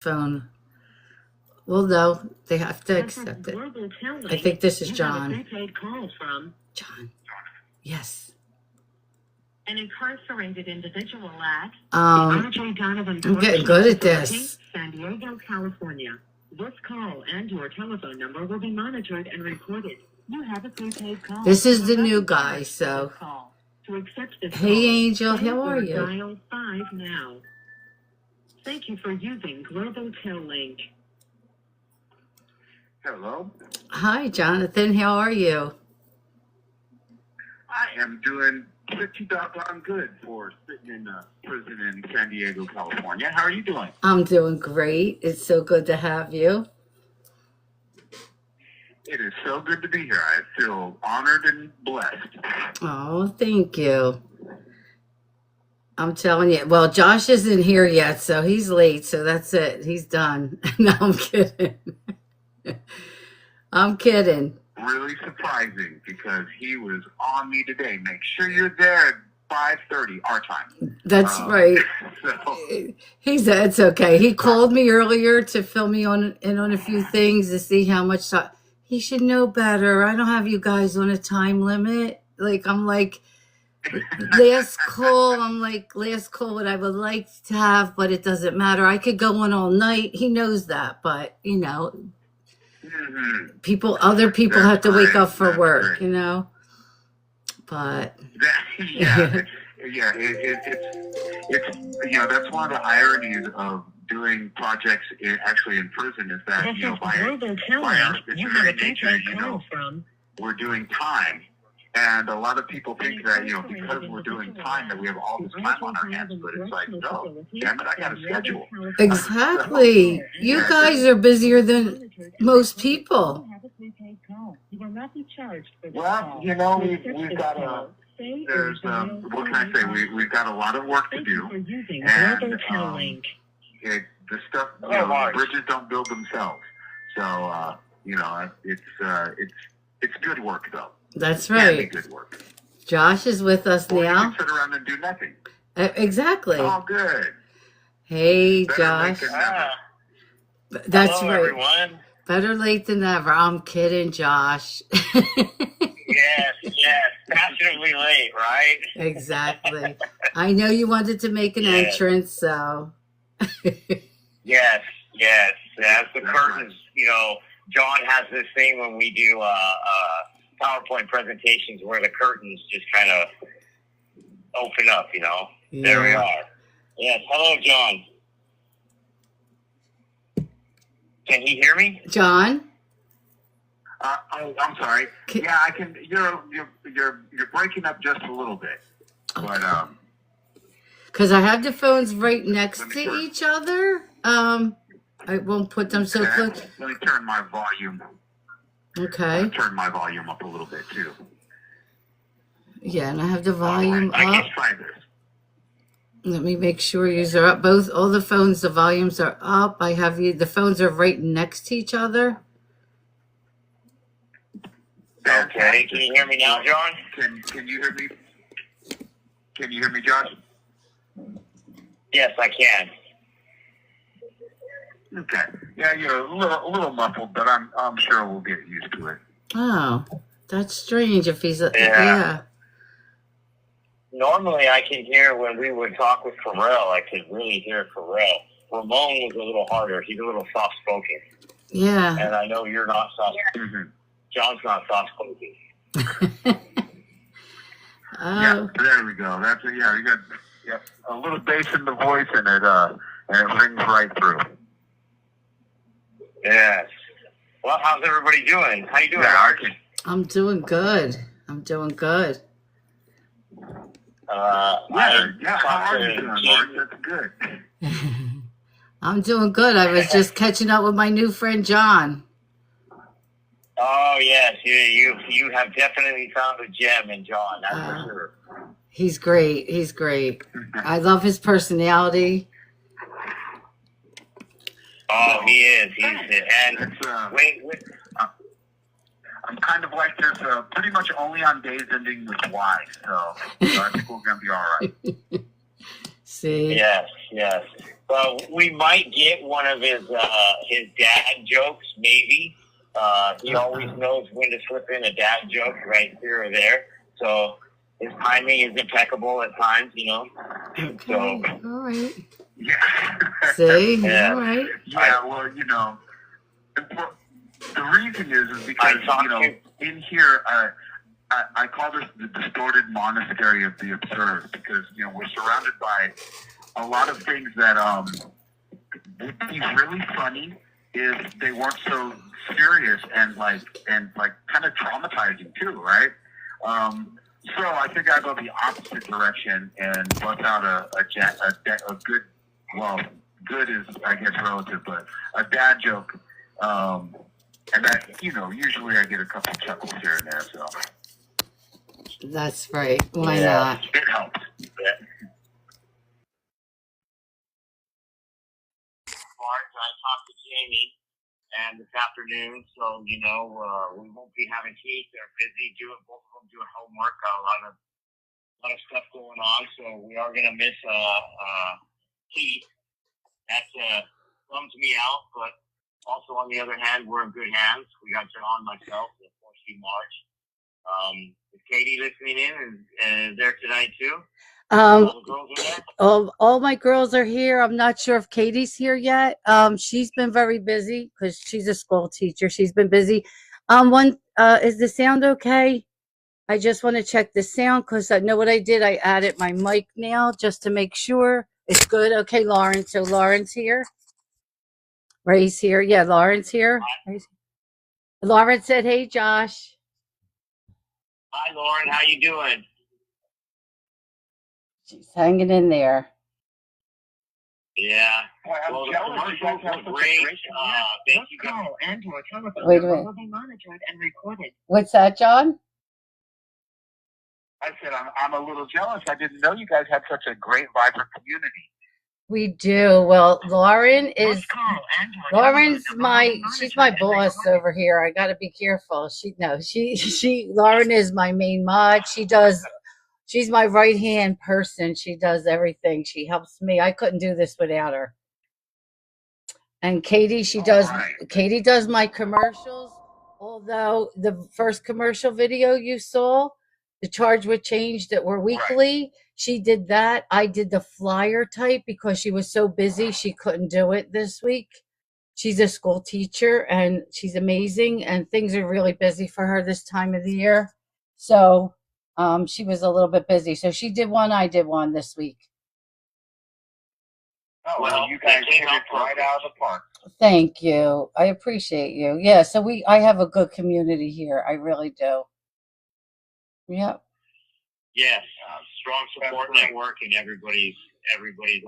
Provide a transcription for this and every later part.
phone. Well, no, they have to accept it. I think this is John. Prepaid call from John. Yes. an incarcerated individual at I'm getting good at this. San Diego, California. This call and your telephone number will be monitored and recorded. You have a prepaid call. This is the new guy, so. To accept this Hey, call, Angel, how are you? Dial 5 now. Thank you for using Global Tel Link. Hello. Hi, Jonathan. How are you? I am doing pretty doggone good for sitting in a prison in San Diego, California. How are you doing? I'm doing great. It's so good to have you. It is so good to be here. I feel honored and blessed. Oh, thank you. I'm telling you. Well, Josh isn't here yet, so he's late. So that's it. He's done. No, I'm kidding. I'm kidding. Really surprising because he was on me today. Make sure you're there at 5:30 our time. That's right. So, He said it's okay. He called me earlier to fill me in on a few things to see how much time. He should know better. I don't have you guys on a time limit. I'm like, last call. Last call what I would like to have, but it doesn't matter. I could go on all night. He knows that, but other people have to wake up for work, but yeah, it's that's one of the ironies of doing projects actually in prison is that by our very nature, we're doing time. And a lot of people think that, because we're doing time that we have all this time on our hands, but it's like, no, damn it, I got a schedule. Exactly. You guys are busier than most people. Well, we've got there's, what can I say? We've got a lot of work to do. And the stuff, the bridges don't build themselves. So, it's good work, though. That's right. Good work. Josh is with us now. now. You can sit around and do nothing. Exactly. Oh, good. Hey, Better Josh. That's Hello, right. Everyone. Better late than never. I'm kidding, Josh. Yes. Passionately late, right? Exactly. I know you wanted to make an entrance, so. Yes. As the curtains, John has this thing when we do PowerPoint presentations where the curtains just kind of open up, Yeah. There we are. Yes. Hello, John. Can he hear me? John? I'm sorry. Yeah, I can. You're breaking up just a little bit, but because I have the phones right next to each other. I won't put them so close. Let me turn my volume. Okay. Turn my volume up a little bit too. Yeah, and I have the volume I up. can try this. Let me make sure yours are up. All the phones, the volumes are up. I have the phones are right next to each other. Okay. Can you hear me now, John? Can you hear me? Can you hear me, Josh? Yes, I can. Okay. Yeah, you're a little muffled, but I'm sure we'll get used to it. Oh, that's strange. If he's yeah. Normally, I can hear when we would talk with Pharrell. I could really hear Pharrell. Ramon was a little harder. He's a little soft spoken. Yeah. And I know you're not soft. Mm-hmm. John's not soft spoken. Yeah, there we go. That's you got a little bass in the voice, and it rings right through. Yes. Well, how's everybody doing? How you doing, Mark? I'm doing good. How are you doing, Mark? That's good. I'm doing good. I was just catching up with my new friend John. Oh yes, you have definitely found a gem in John. That's for sure. He's great. I love his personality. Oh, he is. Wait. I'm kind of like this, pretty much only on days ending with Y, so I think we're going to be all right. See? Yes, yes. Well, we might get one of his dad jokes, maybe. He always knows when to slip in a dad joke right here or there. So his timing is impeccable at times, you know. Okay. So, all right. Yeah. See? Yeah. All right. Yeah, well, you know, the reason is because, you know, in here, I call this the distorted monastery of the absurd because, you know, we're surrounded by a lot of things that would be really funny if they weren't so serious and like kind of traumatizing too, right? So I think I go the opposite direction and bust out a good, well, good is I guess relative, but a dad joke, and that, you know, usually I get a couple chuckles here and there, so. That's right. Why Yeah. not? It helps. Yeah. Marge, I talked to Jamie and this afternoon, so you know we won't be having tea. They're busy both of them doing homework. A lot of stuff going on, so we are gonna miss tea. That bums me out, but also on the other hand, we're in good hands. We got John, myself, and of course you, Marge. Is Katie listening in and there tonight too? All the girls are there? All my girls are here. I'm not sure if Katie's here yet. She's been very busy because she's a school teacher. She's been busy. Is the sound okay? I just want to check the sound because I know what I did. I added my mic now just to make sure it's good. Okay, Lauren. So Lauren's here. Ray's here. Yeah, Lauren's here. Lauren said, "Hey, Josh." Hi, Lauren. How you doing? She's hanging in there. Yeah. Well, The commercials were great. Thank you guys. Call and your telephone Wait a number minute. will be monitored and recorded. What's that, John? I said I'm a little jealous. I didn't know you guys had such a great, vibrant community. We do. Well, Lauren's This call and your telephone number will be she's my monitored and boss recorded. over here. I got to be careful. Lauren is my main mod. She's my right hand person. She does everything. She helps me. I couldn't do this without her. And Katie, Katie does my commercials. Although the first commercial video you saw, the charge would change that were weekly. She did that. I did the flyer type because she was so busy she couldn't do it this week. She's a school teacher and she's amazing and things are really busy for her this time of the year. So she was a little bit busy. So she did one, I did one this week. Oh, Well, you guys came hit out it right out of the park. Thank you. I appreciate you. Yeah, so I have a good community here. I really do. Yep. Yes. Strong support network, and everybody's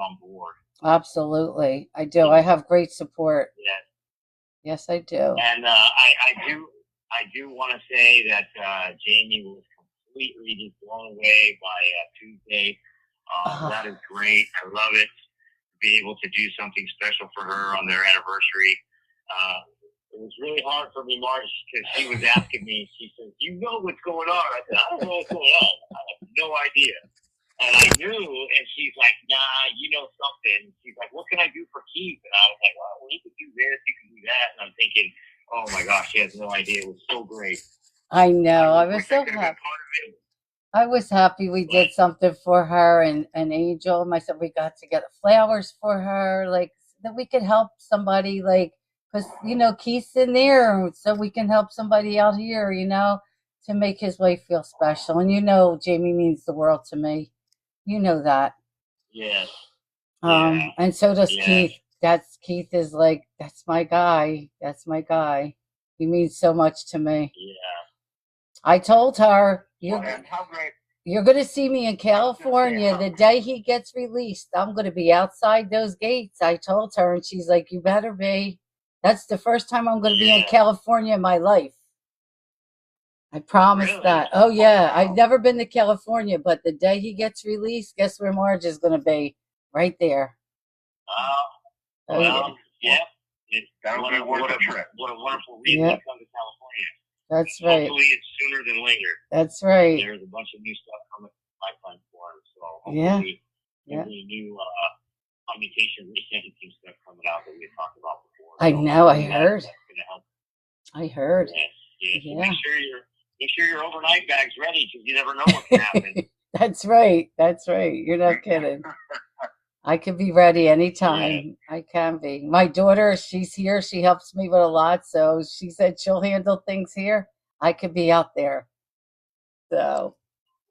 on board. Absolutely. I do. I have great support. Yes. Yes, I do. And I do want to say that Jamie was completely just blown away by Tuesday. That is great. I love it. To be able to do something special for her on their anniversary. It was really hard for me, Marge, because she was asking me. She said, "You know what's going on?" I said, "I don't know what's going on. I have no idea." And I knew, and she's like, "Nah, you know something." She's like, "What can I do for Keith?" And I was like, "Well, you can do this, you can do that." And I'm thinking, "Oh my gosh, she has no idea." It was so great. I know. I was so happy. I was happy we did something for her and Angel and myself. We got to get flowers for her, like that we could help somebody, like because you know Keith's in there, so we can help somebody out here, you know, to make his wife feel special. And you know, Jamie means the world to me. You know that. Yes. And so does Keith. Keith is like, that's my guy. That's my guy. He means so much to me. Yeah. I told her, How great. you're going to see me in California the day he gets released. I'm going to be outside those gates. I told her, and she's like, you better be. That's the first time I'm going to be in California in my life. I promise that. Oh, yeah. I've never been to California, but the day he gets released, guess where Marge is going to be? Right there. Well, yeah. That'll be worth a trip. What a wonderful reason to come to California. That's right. Hopefully it's sooner than later. That's right. There's a bunch of new stuff coming to the pipeline for him. So hopefully There's a new commutation resentencing stuff coming out that we had talked about before. I know. I heard. That's going to help. I heard. Yes. Yeah. So make sure your overnight bag's ready because you never know what can happen. That's right. You're not kidding. I could be ready anytime. Yeah. I can be. My daughter, she's here. She helps me with a lot. So she said she'll handle things here. I could be out there. So.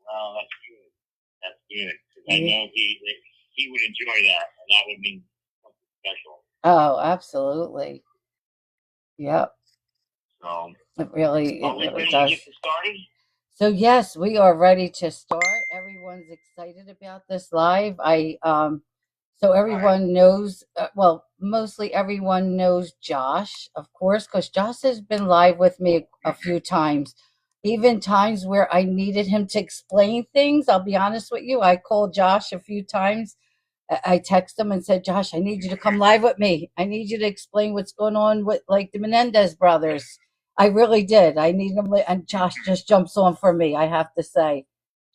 Well, that's good. Because I know he would enjoy that, and that would mean something special. Oh, absolutely. Yep. So it really does. Get started? So yes, we are ready to start. Everyone's excited about this live. So everyone knows. Well, mostly everyone knows Josh, of course, because Josh has been live with me a few times. Even times where I needed him to explain things. I'll be honest with you. I called Josh a few times. I texted him and said, Josh, I need you to come live with me. I need you to explain what's going on with like the Menendez brothers. I really did. I need him. And Josh just jumps on for me, I have to say.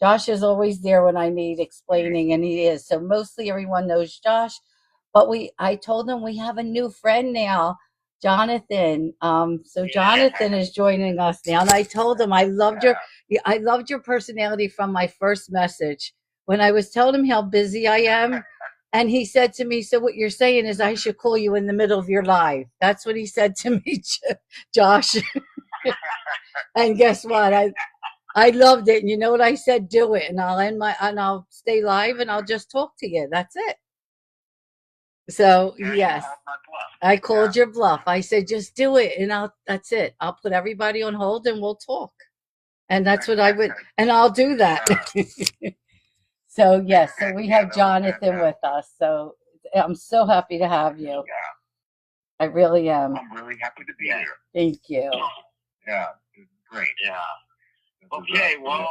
Josh is always there when I need explaining, and he is. So mostly everyone knows Josh. But I told him we have a new friend now, Jonathan. So Jonathan is joining us now. And I told him I loved your personality from my first message. When I was telling him how busy I am, and he said to me, so what you're saying is I should call you in the middle of your live. That's what he said to me, Josh. And guess what? I loved it. And you know what I said? Do it. And I'll stay live and I'll just talk to you. That's it. So yes, I called your bluff. I said, just do it. And that's it. I'll put everybody on hold and we'll talk. And that's what I would, and I'll do that. So yes, so we have Jonathan with us. So I'm so happy to have you. Yeah. I really am. I'm really happy to be here. Thank you. Yeah, it's great. Yeah. Okay, well,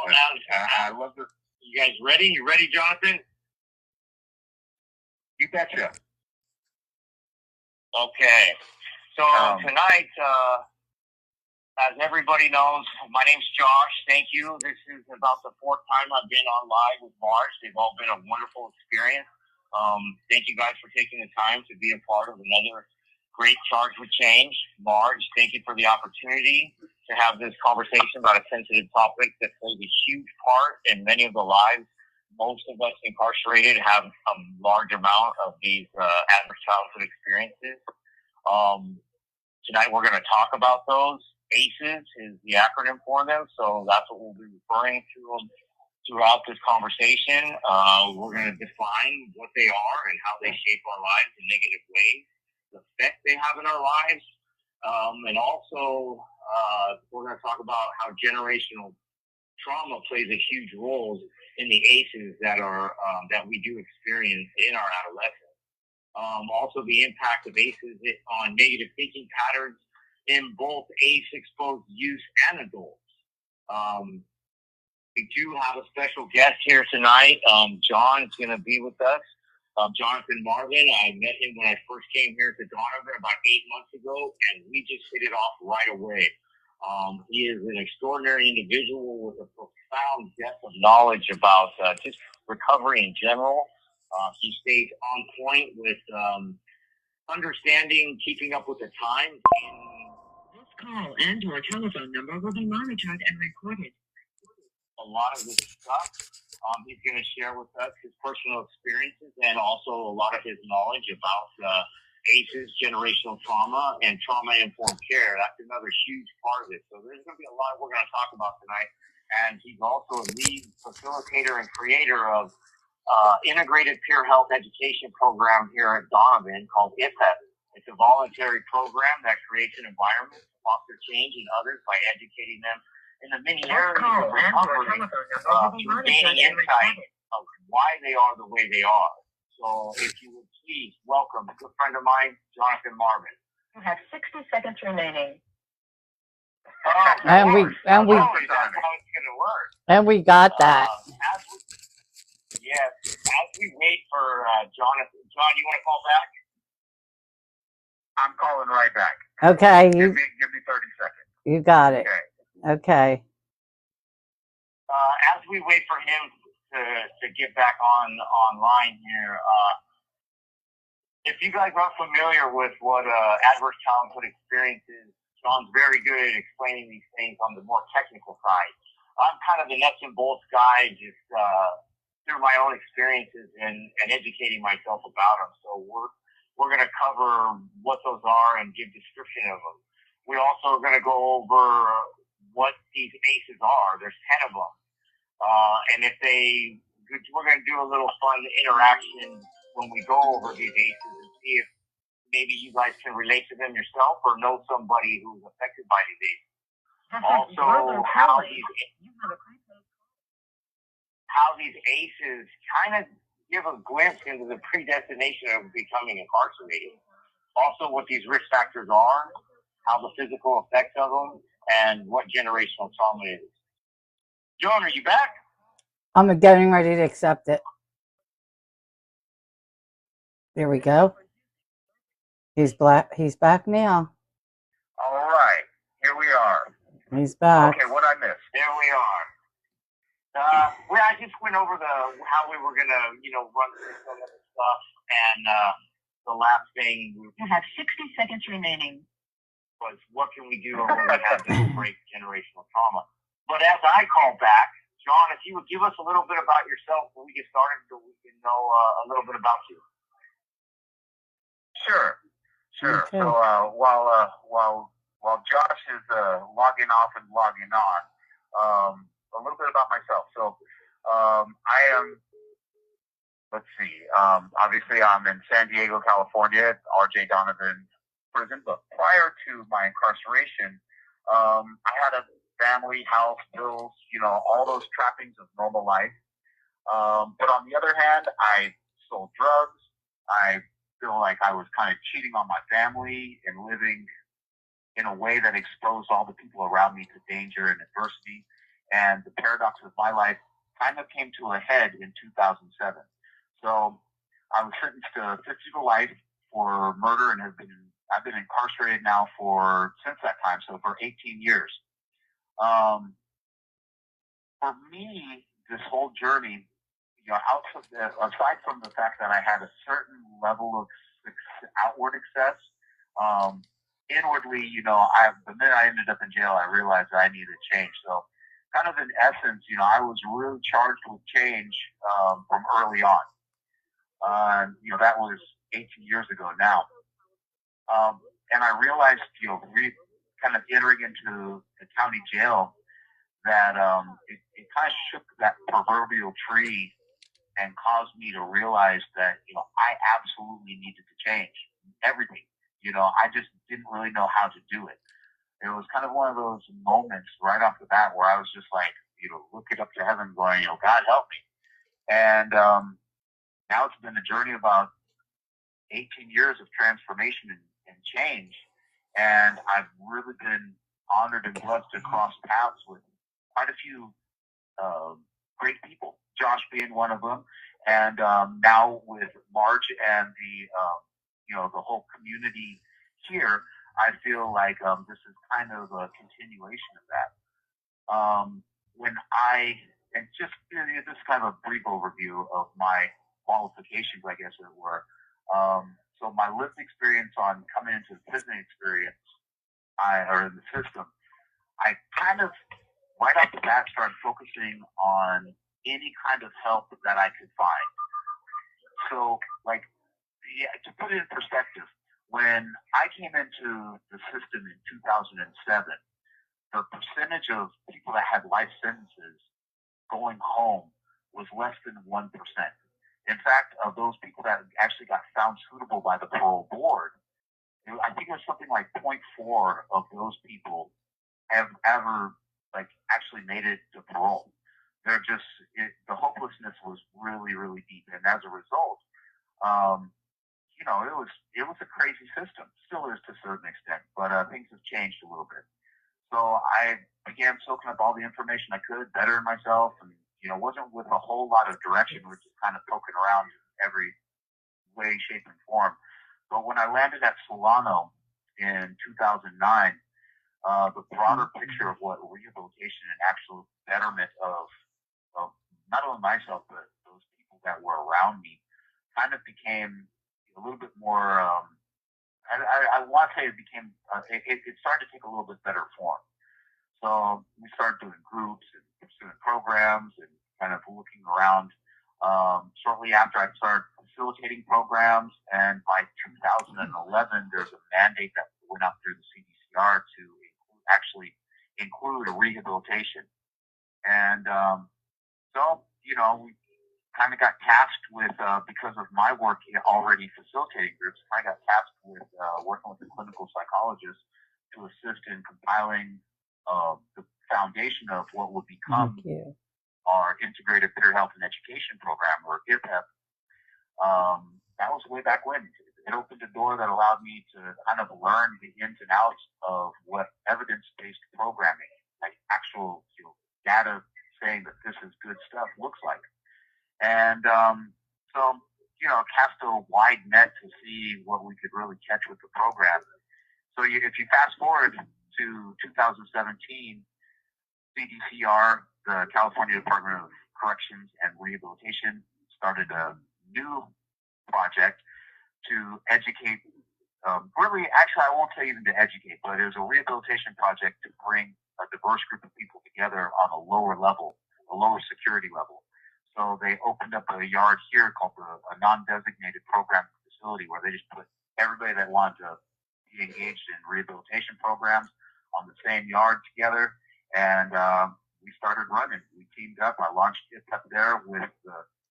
I love this. You guys ready? You ready, Jonathan? You betcha. Okay. So tonight, as everybody knows, my name's Josh. Thank you. This is about the fourth time I've been on live with Marge. They've all been a wonderful experience. Thank you guys for taking the time to be a part of another great Charge with Change. Marge, thank you for the opportunity to have this conversation about a sensitive topic that plays a huge part in many of the lives. Most of us incarcerated have a large amount of these adverse childhood experiences. Tonight we're going to talk about those. ACEs is the acronym for them, so that's what we'll be referring to them throughout this conversation. We're going to define what they are and how they shape our lives in negative ways, the effect they have in our lives, and also we're going to talk about how generational trauma plays a huge role in the ACEs that we do experience in our adolescence. Also, the impact of ACEs on negative thinking patterns in both ACE-exposed youth and adults. We do have a special guest here tonight. John is going to be with us. Jonathan Marvin. I met him when I first came here to Donovan about 8 months ago, and we just hit it off right away. He is an extraordinary individual with a profound depth of knowledge about just recovery in general. He stays on point with understanding, keeping up with the times. This call and your telephone number will be monitored and recorded. A lot of this stuff, he's going to share with us his personal experiences and also a lot of his knowledge about ACEs, generational trauma, and trauma-informed care. That's another huge part of it. So there's going to be a lot we're going to talk about tonight. And he's also a lead facilitator and creator of integrated peer health education program here at Donovan called IPHED. It's a voluntary program that creates an environment to foster change in others by educating them in the many areas of recovery through gaining insight of why they are the way they are. So if you would please welcome a good friend of mine, Jonathan Marvin. You have 60 seconds remaining. And we that's how it's going to work. And we got that. As we wait for Jonathan. John, you want to call back? I'm calling right back. Okay, Give me 30 seconds. you got it. Okay. Okay. As we wait for him to get back online here. If you guys aren't familiar with what adverse childhood experience is, John's very good at explaining these things on the more technical side. I'm kind of the nuts and bolts guy, just through my own experiences and educating myself about them. So we're going to cover what those are and give description of them. We also are going to go over what these ACEs are. There's 10 of them. And we're going to do a little fun interaction when we go over these ACEs and see if maybe you guys can relate to them yourself or know somebody who's affected by these ACEs. Also, how these ACEs kind of give a glimpse into the predestination of becoming incarcerated. Also, what these risk factors are, how the physical effects of them, and what generational trauma is. John, are you back? I'm getting ready to accept it. There we go. He's back now. All right. Here we are. He's back. Okay, what I missed? There we are. I just went over how we were gonna, run through some of the stuff, and the last thing You have 60 seconds remaining. was what can we do when we have this break generational trauma. But as I call back, John, if you would give us a little bit about yourself when we get started, so we can know a little bit about you. Sure. Okay. So while Josh is logging off and logging on, a little bit about myself. So I am. Let's see. Obviously, I'm in San Diego, California, at R.J. Donovan prison. But prior to my incarceration, I had a family, house, bills, all those trappings of normal life. But on the other hand, I sold drugs. I feel like I was kind of cheating on my family and living in a way that exposed all the people around me to danger and adversity. And the paradox of my life kind of came to a head in 2007. So I was sentenced to 50 to life for murder and I've been incarcerated now since that time, so for 18 years. For me, this whole journey, aside from the fact that I had a certain level of outward success, inwardly, the minute I ended up in jail, I realized that I needed change. So kind of in essence, I was really charged with change from early on. That was 18 years ago now. And I realized, kind of entering into the county jail, that it kind of shook that proverbial tree and caused me to realize that, I absolutely needed to change everything. I just didn't really know how to do it. It was kind of one of those moments right off the bat where I was just like, looking up to heaven going, God help me. And now it's been a journey of about 18 years of transformation and change. And I've really been honored and blessed to cross paths with quite a few great people, Josh being one of them. And now with Marge and the whole community here, I feel like this is kind of a continuation of that. This is kind of a brief overview of my qualifications, I guess it were. So my lived experience on coming into the prison experience, or in the system, I kind of right off the bat started focusing on any kind of help that I could find. So, to put it in perspective, when I came into the system in 2007, the percentage of people that had life sentences going home was less than 1%. In fact, of those people that actually got found suitable by the parole board, I think it was something like 0.4 of those people have ever actually made it to parole. The hopelessness was really, really deep, and as a result, it was a crazy system. Still is to a certain extent, but things have changed a little bit. So I began soaking up all the information I could, bettering myself, and wasn't with a whole lot of direction. We're just kind of poking around in every way, shape, and form. But when I landed at Solano in 2009, the broader picture of what rehabilitation and actual betterment of not only myself, but those people that were around me kind of became a little bit more, I want to say it became, it started to take a little bit better form. So we started doing groups and pursuing programs and kind of looking around. Shortly after, I started facilitating programs, and by 2011, there's a mandate that went out through the CDCR to include a rehabilitation. And so, we kind of got tasked with, because of my work already facilitating groups, I got tasked with working with a clinical psychologist to assist in compiling the foundation of what would become our Integrated Peer Health and Education Program, or IPEP. That was way back when. It opened a door that allowed me to kind of learn the ins and outs of what evidence-based programming, like actual data saying that this is good stuff, looks like. And so, cast a wide net to see what we could really catch with the program. So if you fast forward to 2017, CDCR, the California Department of Corrections and Rehabilitation, started a new project to educate, actually, I won't say even to educate, but it was a rehabilitation project to bring a diverse group of people together on a lower level, a lower security level. So they opened up a yard here called a non-designated program facility, where they just put everybody that wanted to be engaged in rehabilitation programs on the same yard together. And we started running. We teamed up. I launched it up there with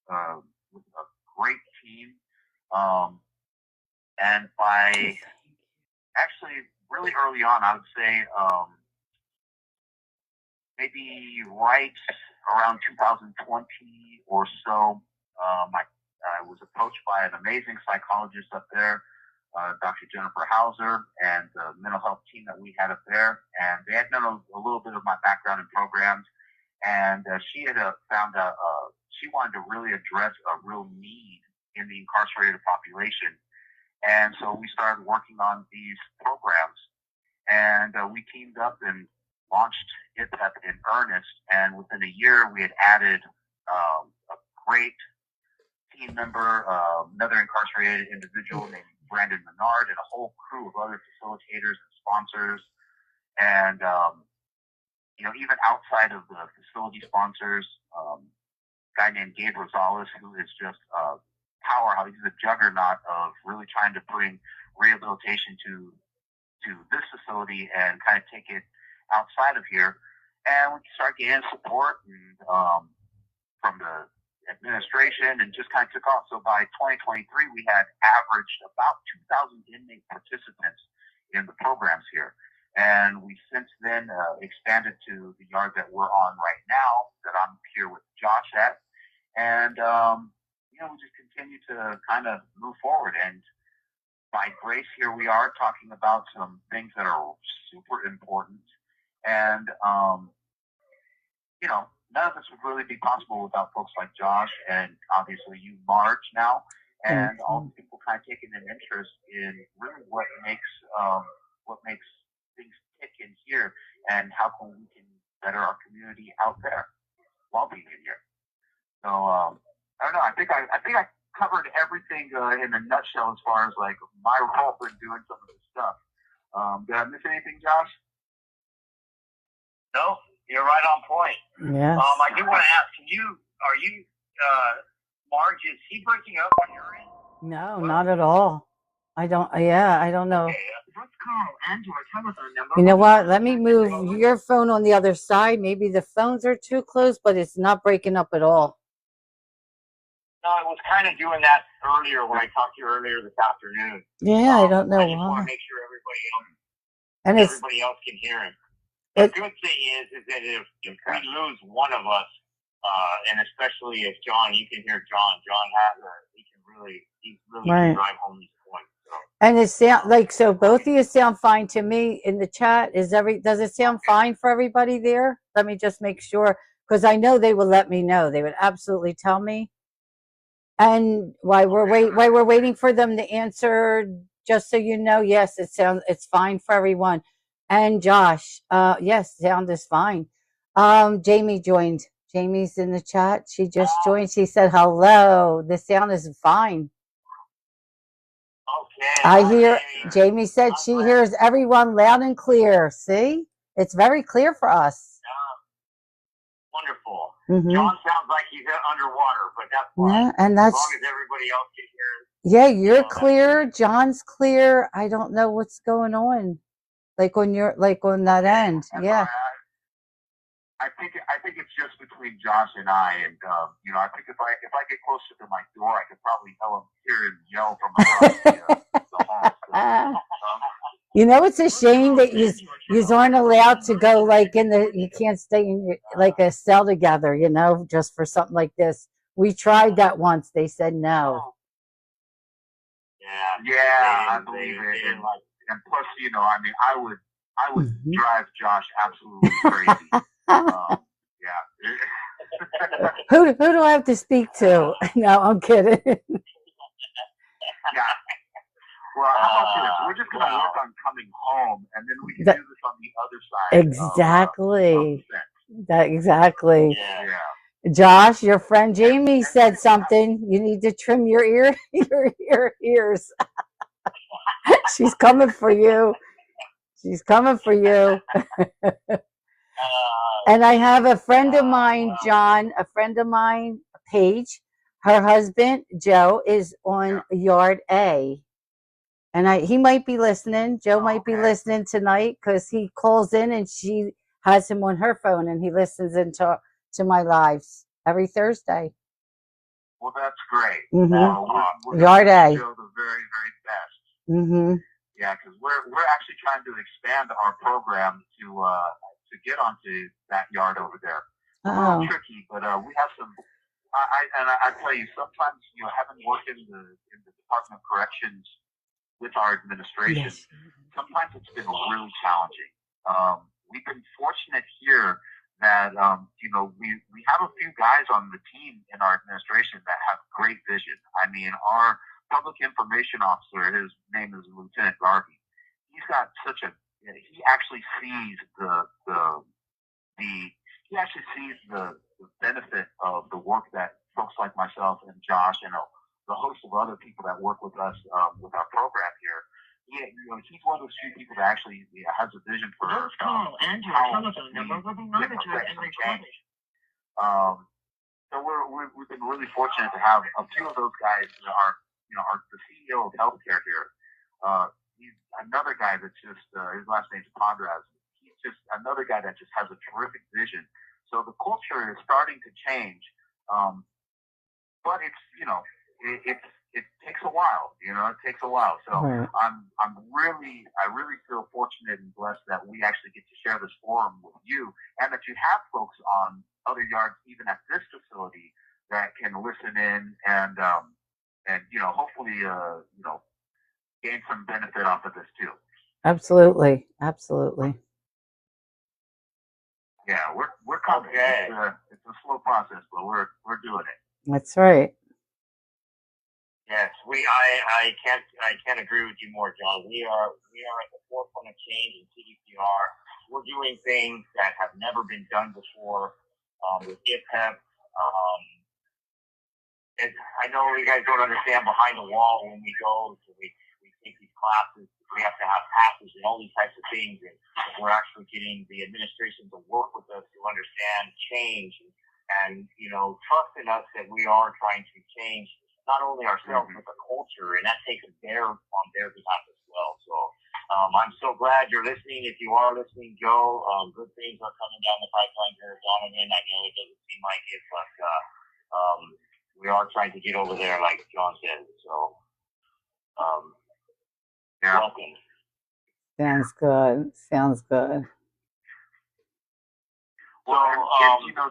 a great team. And by actually really early on, I would say maybe right around 2020 or so, I was approached by an amazing psychologist up there, Dr. Jennifer Hauser, and the mental health team that we had up there. And they had known a little bit of my background in programs. And she had found out, she wanted to really address a real need in the incarcerated population. And so we started working on these programs, and we teamed up and launched IPEP in earnest. And within a year, we had added a great team member, another incarcerated individual named Brandon Menard, and a whole crew of other facilitators and sponsors. And, even outside of the facility sponsors, a guy named Gabe Rosales, who is just powerhouse. He's a juggernaut of really trying to bring rehabilitation to this facility and kind of take it outside of here. And we started getting support from the administration, and just kind of took off. So by 2023, we had averaged about 2,000 inmate participants in the programs here. And we since then expanded to the yard that we're on right now, that I'm here with Josh at. And we just continue to kind of move forward. And by grace, here we are talking about some things that are super important. And, none of this would really be possible without folks like Josh and obviously you, Marge, now, and all the people kind of taking an interest in really what makes things tick in here, and how can we can better our community out there while being in here. So, I don't know. I think I covered everything in a nutshell as far as like my role in doing some of this stuff. Did I miss anything, Josh? No, you're right on point. Yes. I do want to ask, Marge, is he breaking up on your end? No, not at all. I don't know. Okay, This call and your telephone number. You know what? Let me move your phone on the other side. Maybe the phones are too close, but it's not breaking up at all. No, I was kind of doing that earlier when I talked to you earlier this afternoon. Yeah, I don't know I just want why. to make sure everybody else can hear him. The good thing is that if we lose one of us, and especially if John, you can hear John has he's really Right. drive home his point. So. And it sound like, so both of you sound fine to me in the chat. Does it sound fine for everybody there? Let me just make sure, because I know they will let me know. They would absolutely tell me. And while we're waiting for them to answer, just so you know, yes, it's fine for everyone. And Josh, yes, sound is fine. Jamie joined. Jamie's in the chat. She just joined. She said, hello. The sound is fine. Okay. I hear, Jamie said she hears everyone loud and clear. See? It's very clear for us. Wonderful. Mm-hmm. John sounds like he's underwater, but that's fine. Yeah, and that's, as long as everybody else can hear. Yeah, you're clear. John's clear. I don't know what's going on. Like on that end. Yeah. I think it's just between Josh and I, and I think if I get closer to my door, I could probably hear him yell from across the hall. You know, it's a shame that you aren't allowed to go you can't stay in a cell together, just for something like this. We tried that once. They said no. Yeah, I believe it. And plus, I would drive Josh absolutely crazy. Who do I have to speak to? No, I'm kidding. Yeah. Well, how about this? We're just going to work on coming home, and then we can do this on the other side. Exactly. Exactly. Yeah. Josh, your friend Jamie said something. You need to trim your ears. She's coming for you. She's coming for you. And I have a friend of mine, John, Paige. Her husband, Joe, is on Yard A. And he might be listening. Joe might be listening tonight because he calls in and she has him on her phone and he listens into my lives every Thursday. Well, that's great. Mm-hmm. We're Yard A. Joe the very, very best. Mm-hmm. Yeah, because we're actually trying to expand our program to get onto that yard over there. It's a little tricky, but we have some. I tell you, sometimes having worked in the Department of Corrections with our administration, sometimes it's been really challenging. We've been fortunate here that we have a few guys on the team in our administration that have great vision. I mean, our public information officer, his name is Lieutenant Garvey. He's got he actually sees the benefit of the work that folks like myself and Josh and the host of other people that work with us with our program here. He's one of those few people that actually has a vision for this call and your telephone number will be monitored and recorded. So we've been really fortunate to have a few of those guys that are the CEO of healthcare here. He's another guy that's just his last name's Pandraz. He's just another guy that just has a terrific vision. So the culture is starting to change, but it takes a while. It takes a while. So I really feel fortunate and blessed that we actually get to share this forum with you, and that you have folks on other yards, even at this facility, that can listen in and hopefully gain some benefit off of this too. Absolutely. Yeah, we're coming. Okay. It's a slow process, but we're doing it. That's right. Yes, I can't agree with you more, John. We are at the forefront of change in CDPR. We're doing things that have never been done before with IPEP. And I know you guys don't understand behind the wall when we go. So we take these classes. We have to have passes and all these types of things. And we're actually getting the administration to work with us to understand change and trust in us that we are trying to change not only ourselves, but the culture, and that takes on their behalf as well. So I'm so glad you're listening. If you are listening, Joe, good things are coming down the pipeline here, Donovan. I know it doesn't seem like it, but we are trying to get over there, like John said. So, welcome. Sounds good. Well,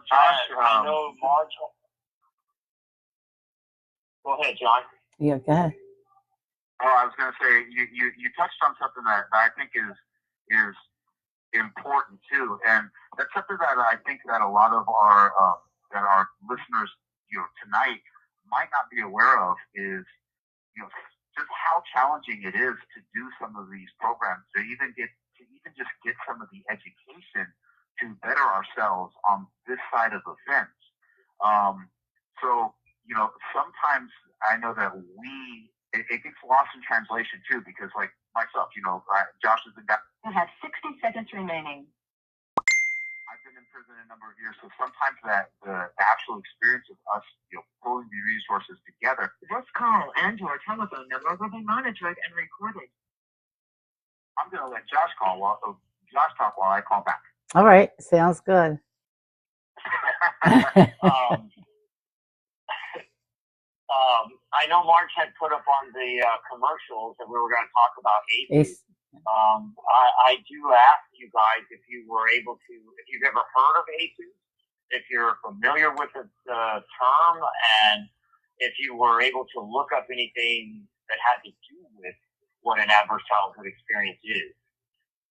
Josh, I know Marge. Go ahead, John. Yeah, go ahead. Oh, I was going to say you touched on something that I think is important too, and that's something that I think that a lot of our listeners tonight might not be aware of is just how challenging it is to do some of these programs to even just get some of the education to better ourselves on this side of the fence. So, sometimes I know that it gets lost in translation too, because like myself, Josh is the guy. You have 60 seconds remaining. I've been in prison a number of years, so sometimes the actual experience of us, pulling the resources together. This call and your telephone number will be monitored and recorded. I'm going to let Josh talk while I call back. All right, sounds good. I know Marge had put up on the commercials that we were going to talk about ACEs. I do ask you guys if you've ever heard of ACEs, if you're familiar with the term, and if you were able to look up anything that had to do with what an adverse childhood experience is.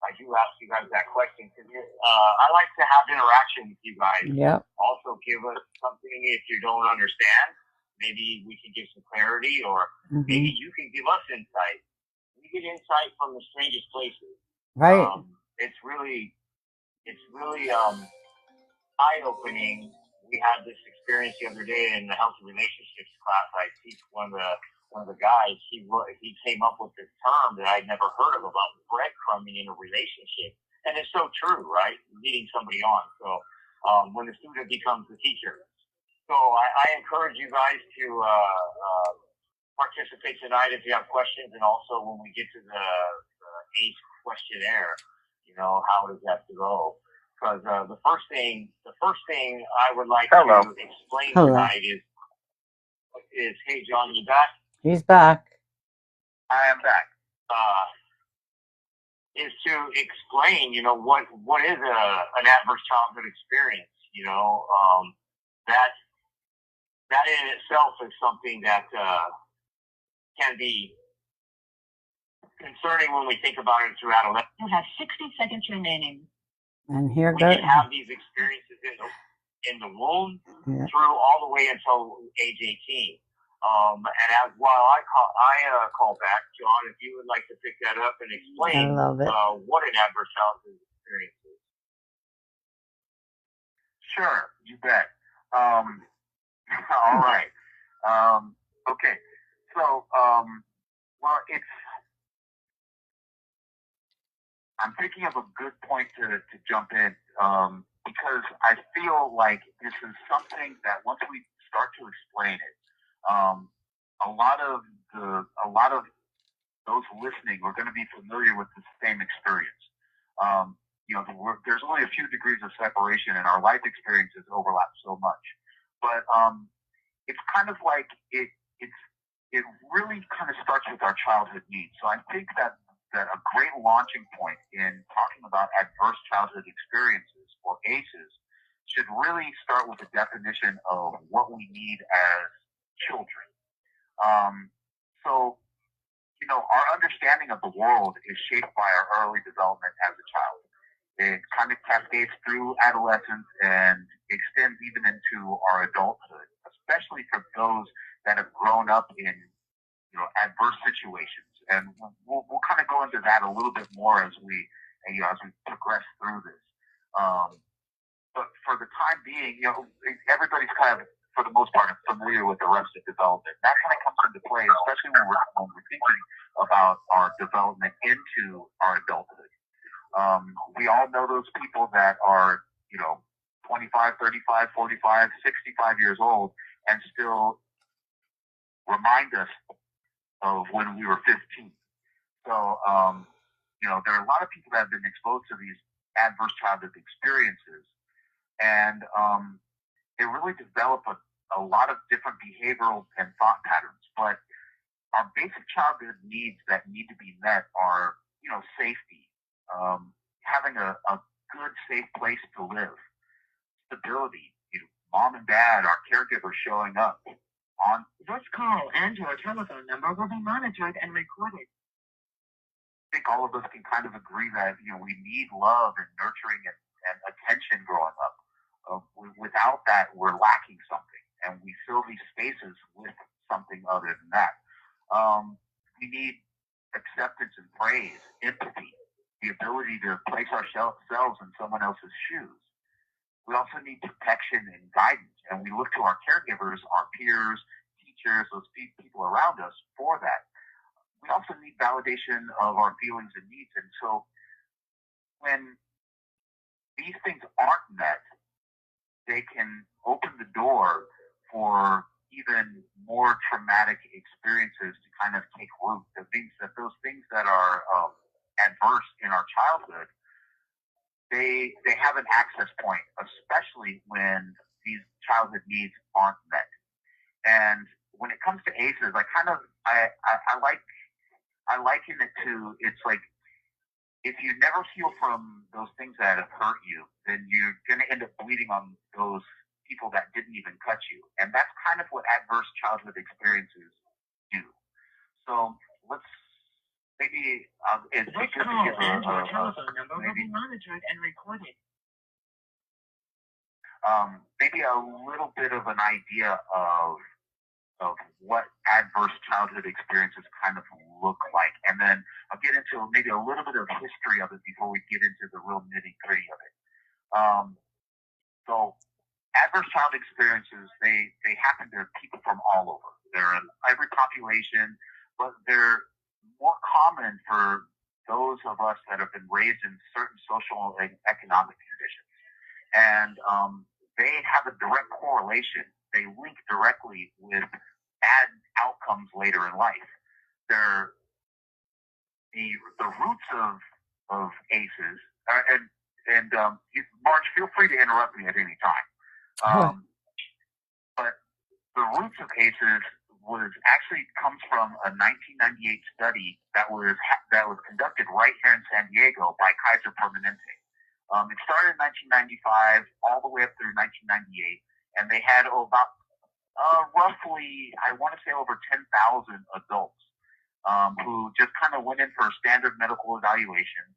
I do ask you guys that question because I like to have interaction with you guys. Yep. Also give us something if you don't understand. Maybe we can give some clarity, or maybe you can give us insight. We get insight from the strangest places. Right. It's really eye-opening. We had this experience the other day in the healthy relationships class. I teach one of the guys. He came up with this term that I'd never heard of about breadcrumbing in a relationship, and it's so true, right? Leading somebody on. So when the student becomes the teacher. So I encourage you guys to participate tonight if you have questions, and also when we get to the ACE questionnaire, how does that go? Because the first thing I would like to explain tonight is, hey John, you back? He's back. I am back. Is to explain, what is an adverse childhood experience? That in itself is something that can be concerning when we think about it through adolescence. You have 60 seconds remaining. And here we goes. can have these experiences in the womb through all the way until age 18. And while I call back, John, if you would like to pick that up and explain what an adverse childhood experience is. Sure, you bet. All right. Okay. So, I'm thinking of a good point to jump in, because I feel like this is something that once we start to explain it, a lot of those listening are going to be familiar with the same experience. There's only a few degrees of separation, and our life experiences overlap so much. But it's kind of like it really kind of starts with our childhood needs. So I think that a great launching point in talking about adverse childhood experiences, or ACEs, should really start with the definition of what we need as children. So, our understanding of the world is shaped by our early development as a child. It kind of cascades through adolescence and extends even into our adulthood, especially for those that have grown up in, adverse situations. And we'll kind of go into that a little bit more as we progress through this. But for the time being, everybody's kind of, for the most part, familiar with arrested development. That kind of comes into play, especially when we're thinking about our development into our adulthood. We all know those people that are, 25, 35, 45, 65 years old and still remind us of when we were 15. So, there are a lot of people that have been exposed to these adverse childhood experiences, and they really develop a lot of different behavioral and thought patterns. But our basic childhood needs that need to be met are, safety, having a good, safe place to live, stability, mom and dad, our caregivers showing up on. This call and your telephone number will be monitored and recorded. I think all of us can kind of agree that, we need love and nurturing and attention growing up. Without that, we're lacking something, and we fill these spaces with something other than that. We need acceptance and praise, empathy, the ability to place ourselves in someone else's shoes. We also need protection and guidance, and we look to our caregivers, our peers, teachers, those people around us for that. We also need validation of our feelings and needs, and so when these things aren't met, they can open the door for even more traumatic experiences to kind of take root. Those things that are adverse in our childhood, they have an access point, especially when these childhood needs aren't met. And when it comes to ACEs, I liken it to, it's like, if you never heal from those things that have hurt you, then you're going to end up bleeding on those people that didn't even cut you. And that's kind of what adverse childhood experiences do. So let's maybe this call and your telephone number will be monitored and recorded. Maybe a little bit of an idea of what adverse childhood experiences kind of look like. And then I'll get into maybe a little bit of history of it before we get into the real nitty-gritty of it. So adverse childhood experiences, they happen to people from all over. They're in every population, but they're more common for those of us that have been raised in certain social and economic conditions. And they have a direct correlation. They link directly with bad outcomes later in life. They're the roots of ACEs, and Marge, feel free to interrupt me at any time. But the roots of ACEs comes from a 1998 study that was conducted right here in San Diego by Kaiser Permanente. It started in 1995 all the way up through 1998, and they had about roughly, I want to say, over 10,000 adults who just kind of went in for a standard medical evaluation.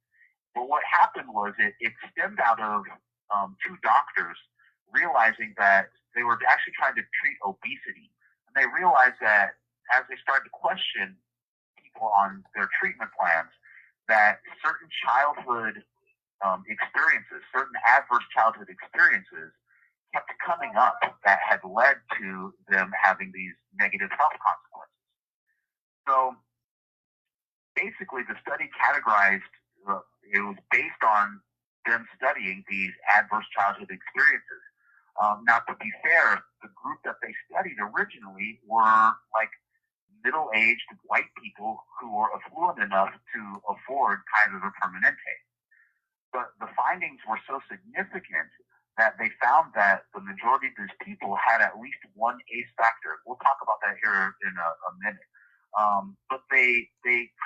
But what happened was it stemmed out of two doctors realizing that they were actually trying to treat obesity. And they realized that as they started to question people on their treatment plans, that certain childhood experiences, certain adverse childhood experiences, kept coming up that had led to them having these negative health consequences. So basically the study categorized, it was based on them studying these adverse childhood experiences. Now, to be fair, the group that they studied originally were like middle-aged white people who were affluent enough to afford Kaiser Permanente. But the findings were so significant that they found that the majority of these people had at least one ACE factor. We'll talk about that here in a minute. But they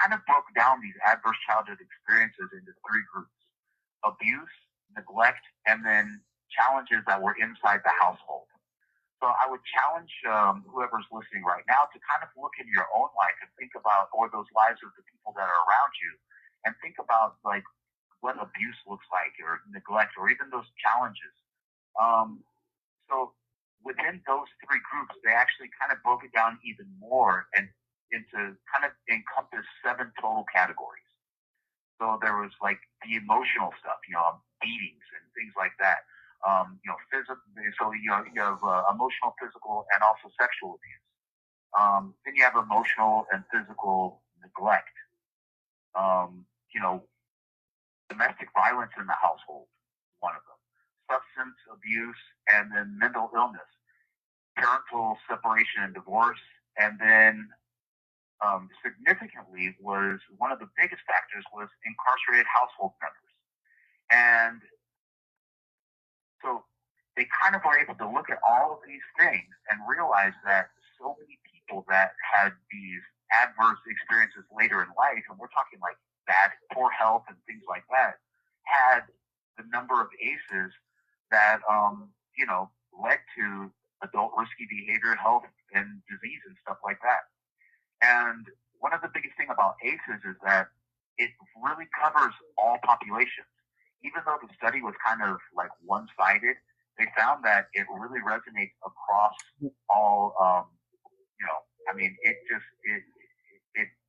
kind of broke down these adverse childhood experiences into three groups: abuse, neglect, and then challenges that were inside the household. So I would challenge whoever's listening right now to kind of look in your own life and think about, or those lives of the people that are around you, and think about like what abuse looks like, or neglect, or even those challenges. So within those three groups, they actually kind of broke it down even more and into kind of encompass 7 total categories. So there was like the emotional stuff, beatings and things like that. Physical. So you have emotional, physical, and also sexual abuse. Then you have emotional and physical neglect. Domestic violence in the household, one of them. Substance abuse, and then mental illness, parental separation and divorce, and then significantly was one of the biggest factors was incarcerated household members. And so they kind of were able to look at all of these things and realize that so many people that had these adverse experiences later in life, and we're talking like bad, poor health and things like that, had the number of ACEs that, led to adult risky behavior, health, and disease and stuff like that. And one of the biggest thing about ACEs is that it really covers all populations. Even though the study was kind of like one-sided, they found that it really resonates across all,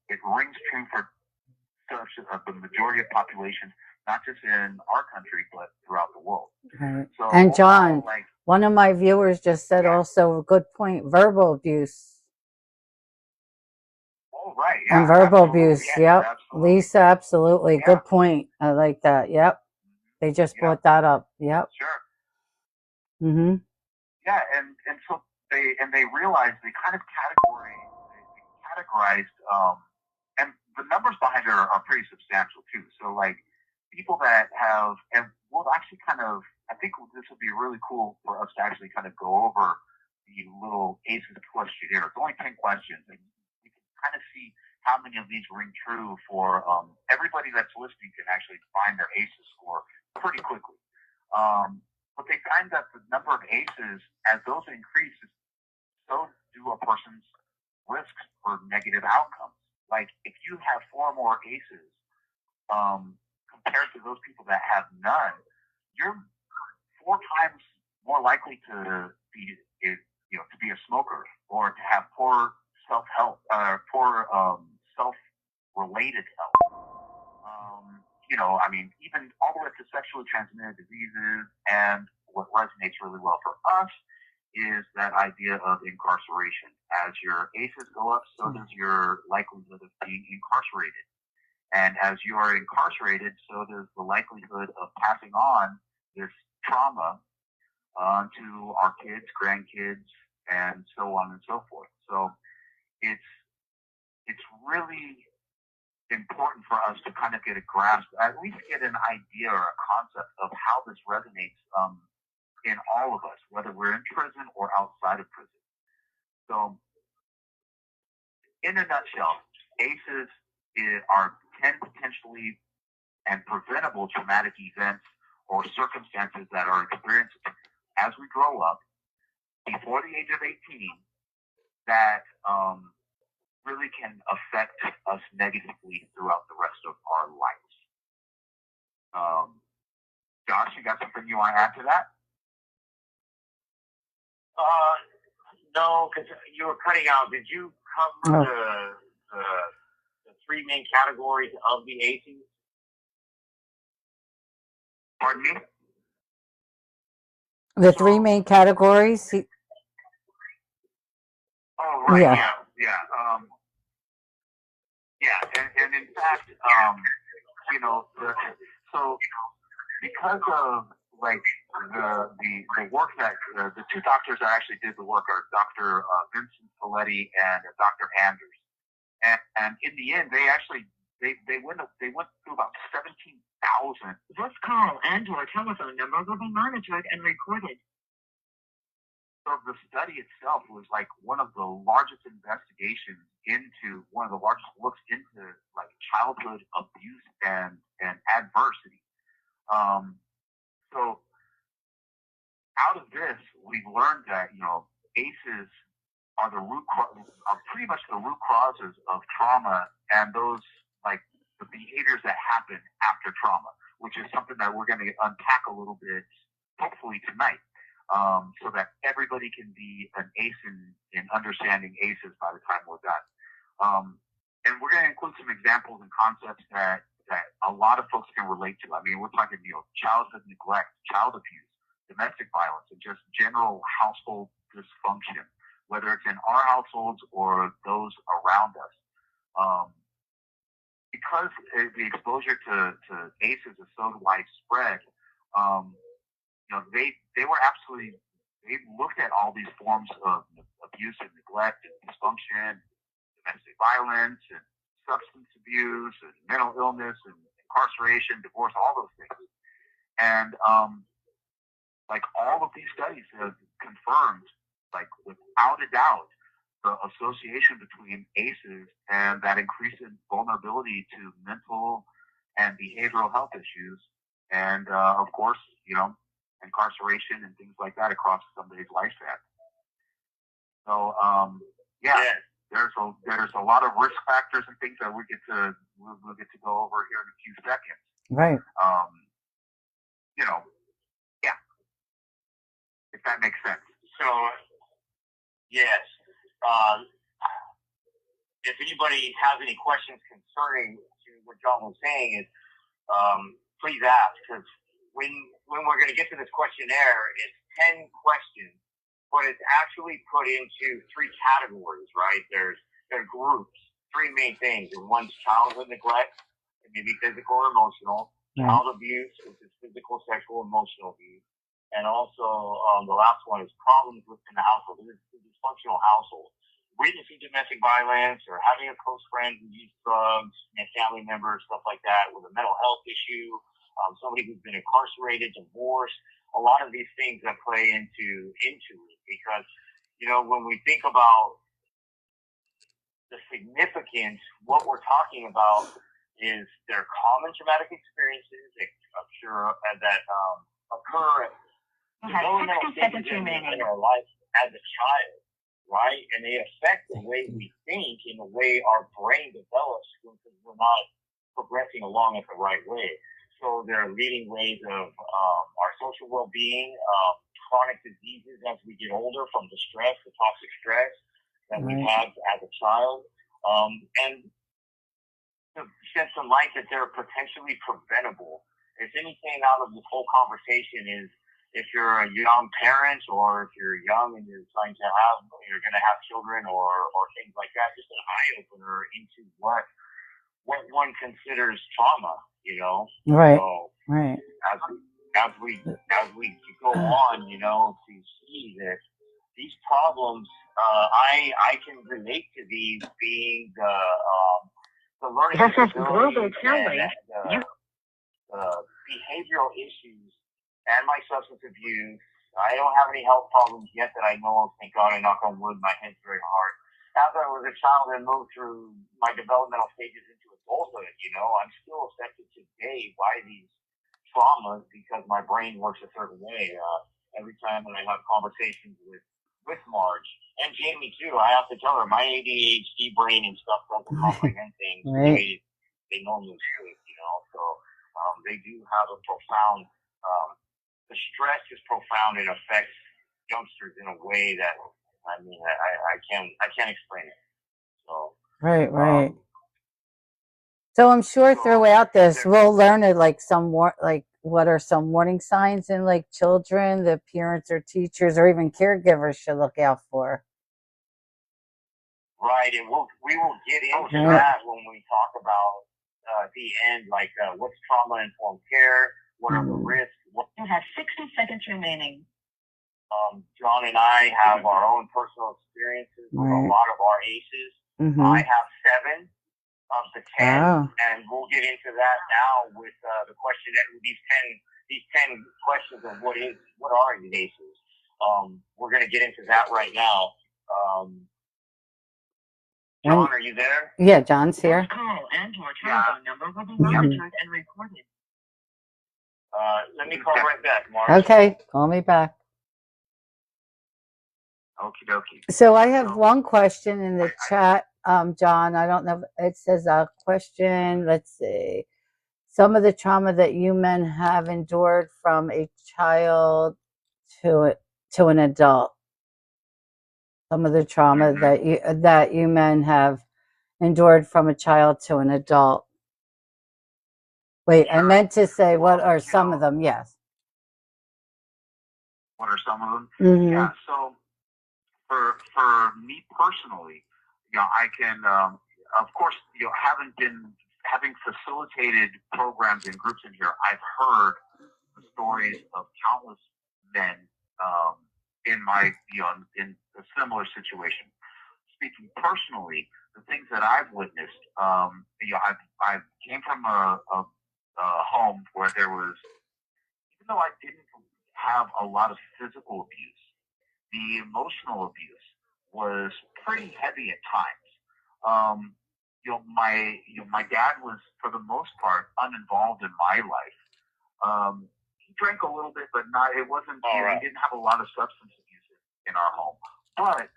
it rings true for the majority of populations, not just in our country, but throughout the world. Right. So And John, like, one of my viewers just said also a good point, verbal abuse. Oh, right. Yeah, And verbal absolutely. abuse. Yes, Yep. absolutely. Lisa, absolutely. Yeah. Good point. I like that. Yep. They just brought that up. Yep. Sure. Mm-hmm. Yeah, and so they realized they kind of categorized and the numbers behind it are pretty substantial too. So like people that have, and we'll actually kind of, I think this would be really cool for us to actually kind of go over the little ACEs questionnaire. It's only 10 questions, and we can kind of see how many of these ring true for everybody that's listening can actually find their ACEs score pretty quickly. But they find that the number of ACEs, as those increase, so do a person's risks for negative outcomes. Like if you have 4 more ACEs compared to those people that have none, you're 4 times more likely to be, to be a smoker or to have poor self-help, poor self-related health. I mean, even all the way to sexually transmitted diseases. And what resonates really well for us is that idea of incarceration. As your ACEs go up, so does your likelihood of being incarcerated. And as you are incarcerated, so does the likelihood of passing on this trauma to our kids, grandkids, and so on and so forth. So it's really important for us to kind of get a grasp, at least get an idea or a concept of how this resonates in all of us, whether we're in prison or outside of prison. So, in a nutshell, ACEs are 10 potentially and preventable traumatic events or circumstances that are experienced as we grow up before the age of 18 that really can affect us negatively throughout the rest of our lives. Josh, you got something you want to add to that? No, because you were cutting out. Did you cover the 3 main categories of the ACEs? Pardon me? The 3 main categories? Oh, right. Yeah. And in fact, so because of like the work that the 2 doctors that actually did the work are Dr. Vincent Folletti and Dr. Anders, and in the end, they actually they went through about 17,000. This call and your telephone number will be monitored and recorded. So the study itself was like one of the largest investigations into, one of the largest looks into like childhood abuse and adversity. So out of this, we've learned that, ACEs are pretty much the root causes of trauma and those like the behaviors that happen after trauma, which is something that we're going to unpack a little bit, hopefully tonight. So that everybody can be an ACE in understanding ACEs by the time we're done. And we're going to include some examples and concepts that a lot of folks can relate to. I mean, we're talking, childhood neglect, child abuse, domestic violence, and just general household dysfunction, whether it's in our households or those around us. Because the exposure to ACEs is so widespread, they were absolutely, they looked at all these forms of abuse and neglect and dysfunction, domestic violence and substance abuse and mental illness and incarceration, divorce, all those things. And like all of these studies have confirmed, like without a doubt, the association between ACEs and that increase in vulnerability to mental and behavioral health issues, and of course, incarceration and things like that across somebody's lifespan. So, there's a lot of risk factors and things that we'll get to go over here in a few seconds. Right. If that makes sense. So, yes. If anybody has any questions concerning what John was saying is, please ask, because when we're going to get to this questionnaire, it's 10 questions, but it's actually put into 3 categories, right? There are groups, 3 main things. And one's childhood neglect, it may be physical or emotional, child abuse, which is physical, sexual, emotional abuse, and also the last one is problems within the household. This is a dysfunctional household. Witnessing domestic violence or having a close friend who used drugs, and family members, stuff like that, with a mental health issue, somebody who's been incarcerated, divorced, a lot of these things that play into it. Because, when we think about the significance, what we're talking about is their common traumatic experiences that occur at developmental stages in our life as a child. Right? And they affect the way we think and the way our brain develops because we're not progressing along it the right way. So they're leading ways of our social well-being, chronic diseases as we get older from the stress, the toxic stress that we had as a child. And to shed some light that they're potentially preventable. If anything out of this whole conversation is, if you're a young parent or if you're young and you're going to have children or things like that, just an eye opener into what one considers trauma, Right. So, right. As we go on, to see that these problems, I can relate to these being the learning disabilities and the behavioral issues. And my substance abuse. I don't have any health problems yet that I know of. Thank God, I knock on wood. My head's very hard. As I was a child and moved through my developmental stages into adulthood, I'm still affected today by these traumas because my brain works a certain way. Every time when I have conversations with Marge and Jamie too, I have to tell her my ADHD brain and stuff doesn't comprehend things the way they normally do. So they do have a profound. The stress is profound and affects youngsters in a way that I can't explain it. So Right. So I'm sure throughout this we'll learn it, like what are some warning signs in like children that parents or teachers or even caregivers should look out for. Right, and we will get into that when we talk about the end, like what's trauma-informed care, what are the risks. You have 60 seconds remaining. John and I have our own personal experiences with a lot of our ACEs. I have 7 of the 10, and we'll get into that now with the question that these 10 questions of what are these ACEs. We're going to get into that right now. John, are you there? Yeah, John's here. This call and your telephone number will be monitored and recorded. Let me call right back, Mark. Okay, call me back. Okie dokie. So I have one question in the chat, John. I don't know. It says a question. Let's see. Some of the trauma that you men have endured from a child to an adult. Some of the trauma that you men have endured from a child to an adult. Wait, I meant to say, what are some of them? Yes. What are some of them? Mm-hmm. Yeah. So for me personally, I can, of course, having facilitated programs and groups in here, I've heard the stories of countless men in my, in a similar situation. Speaking personally, the things that I've witnessed, I came from a home where there was, even though I didn't have a lot of physical abuse, the emotional abuse was pretty heavy at times. My dad was, for the most part, uninvolved in my life. He drank a little bit, but it wasn't, we didn't have a lot of substance abuse in our home. But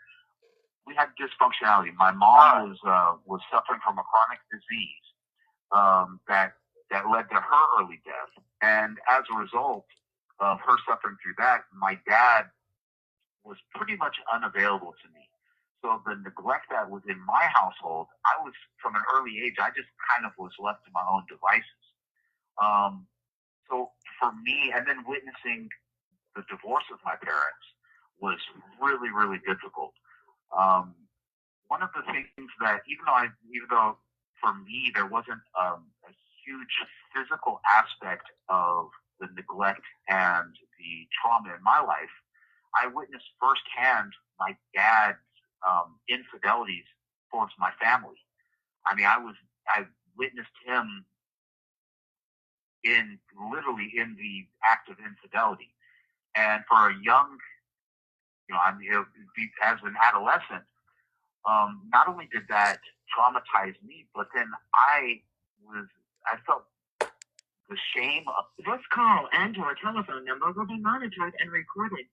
we had dysfunctionality. My mom was suffering from a chronic disease that led to her early death. And as a result of her suffering through that, my dad was pretty much unavailable to me. So the neglect that was in my household, I was, from an early age, I just kind of was left to my own devices. So for me, and then witnessing the divorce of my parents was really, really difficult. One of the things that, even though for me there wasn't a huge physical aspect of the neglect and the trauma in my life, I witnessed firsthand my dad's infidelities towards my family. I mean, I witnessed him literally in the act of infidelity. And for a young, as an adolescent, not only did that traumatize me, but then I felt the shame of this call and your telephone number will be monitored and recorded.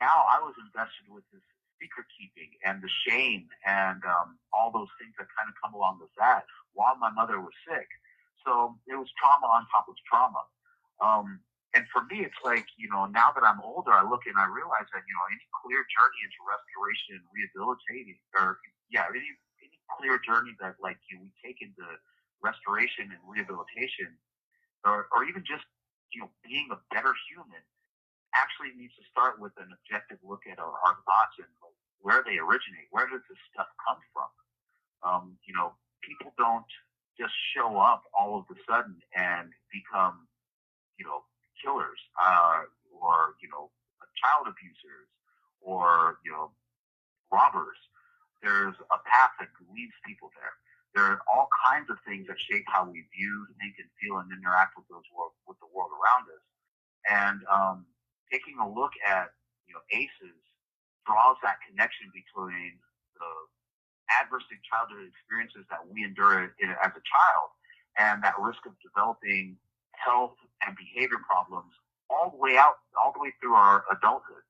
Now I was invested with this secret keeping and the shame and all those things that kind of come along with that while my mother was sick. So it was trauma on top of trauma. And for me, it's like, now that I'm older, I look and I realize that, any clear journey into restoration and rehabilitating, any clear journey that we take into restoration and rehabilitation, or even just, being a better human, actually needs to start with an objective look at our thoughts and where they originate. Where does this stuff come from? People don't just show up all of a sudden and become, killers, or, child abusers, or, robbers. There's a path that leads people there. There are all kinds of things that shape how we view, think, and feel and interact with with the world around us. And taking a look at, ACEs draws that connection between the adverse childhood experiences that we endure as a child and that risk of developing health and behavior problems all the way through our adulthood.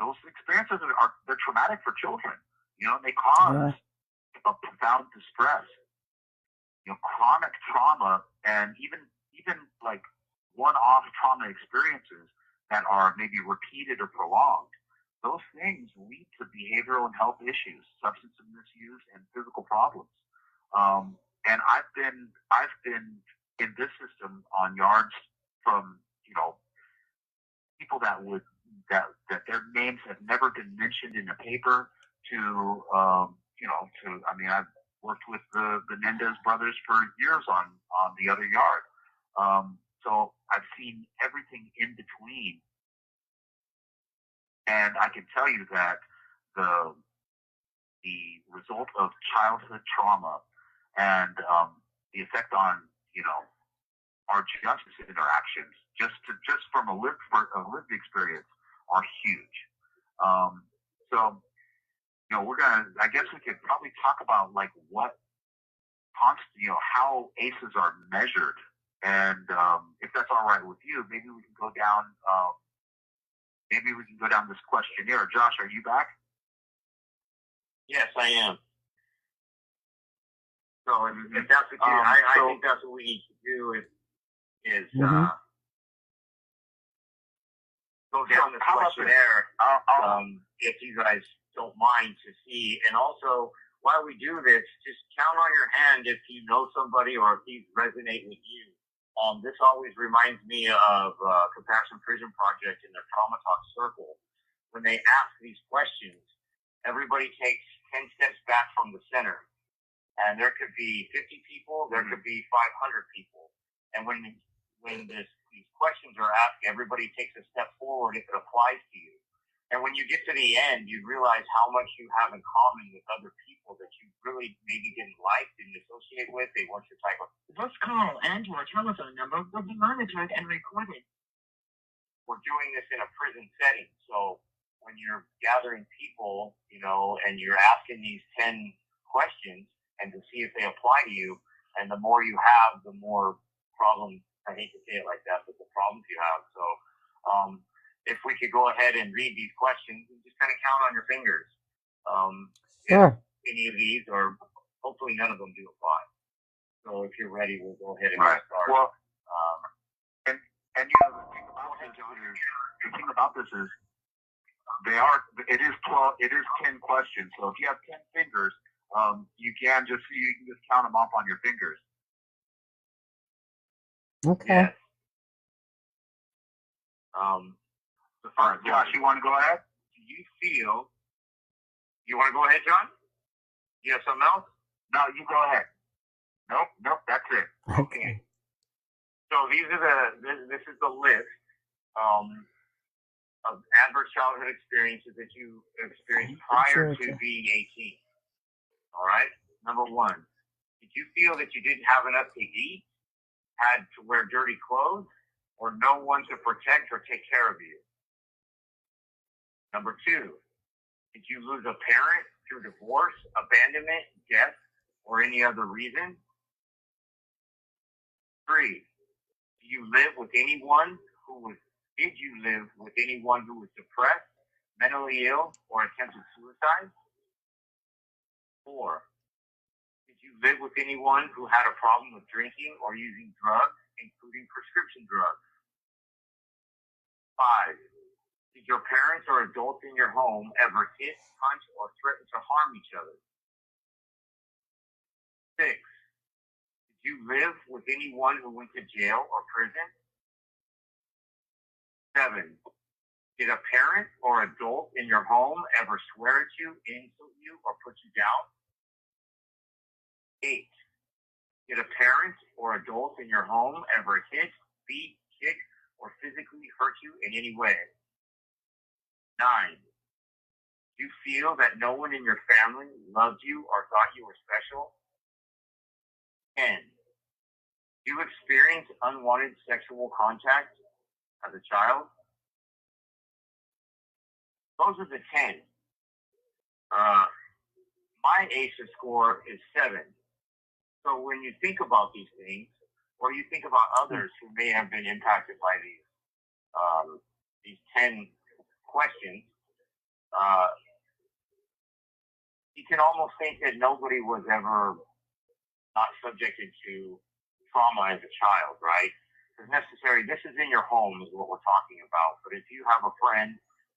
Those experiences they're traumatic for children. They cause a profound distress. Chronic trauma and even like one-off trauma experiences that are maybe repeated or prolonged. Those things lead to behavioral and health issues, substance misuse, and physical problems. And I've been in this system on yards from people that their names have never been mentioned in a paper to I've worked with the Menendez brothers for years on the other yard. So I've seen everything in between. And I can tell you that the result of childhood trauma and the effect on, our justice interactions, just from a lived experience, are huge. So, I guess we could probably talk about how ACEs are measured. And if that's all right with you, maybe we can go down this questionnaire. Josh, are you back? Yes, I am. So if that's the case, I think that's what we need to do is go down this questionnaire. If you guys don't mind to see, and also while we do this, just count on your hand if you know somebody or if these resonate with you. This always reminds me of Compassion Prison Project in their Trauma Talk Circle. When they ask these questions, everybody takes 10 steps back from the center. And there could be 50 people, there could be 500 people. And when these questions are asked, everybody takes a step forward if it applies to you. And when you get to the end, you realize how much you have in common with other people that you really maybe didn't like, didn't associate with. They weren't your type of. This call and your telephone number will be monitored and recorded. We're doing this in a prison setting. So when you're gathering people, and you're asking these 10 questions and to see if they apply to you, and the more you have, the more problems, I hate to say it like that, but the problems you have. So, if we could go ahead and read these questions and just kind of count on your fingers. Sure. If any of these, or hopefully none of them do apply. So if you're ready, we'll go ahead and start. Well, the thing about this is, They are. It is 12. It is 10 questions. So if you have 10 fingers, you can just count them off on your fingers. Okay. Yes. The first, Josh, you want to go ahead? Do you feel? You want to go ahead, John? You have something else? No, you go ahead. Nope. That's it. Okay. So these are this is the list of adverse childhood experiences that you experienced prior to being 18. All right. Number 1, did you feel that you didn't have enough to eat, had to wear dirty clothes, or no one to protect or take care of you? Number 2, did you lose a parent through divorce, abandonment, death, or any other reason? 3, did you live with anyone who was depressed, mentally ill, or attempted suicide? 4, did you live with anyone who had a problem with drinking or using drugs, including prescription drugs? 5, did your parents or adults in your home ever hit, punch, or threaten to harm each other? 6, did you live with anyone who went to jail or prison? 7, did a parent or adult in your home ever swear at you, insult you, or put you down? 8, did a parent or adult in your home ever hit, beat, kick, or physically hurt you in any way? 9, do you feel that no one in your family loved you or thought you were special? 10, do you experience unwanted sexual contact as a child? Those are the 10. My ACEs score is 7. So when you think about these things, or you think about others who may have been impacted by these 10 questions, you can almost think that nobody was ever not subjected to trauma as a child, right? Because this is in your home is what we're talking about. But if you have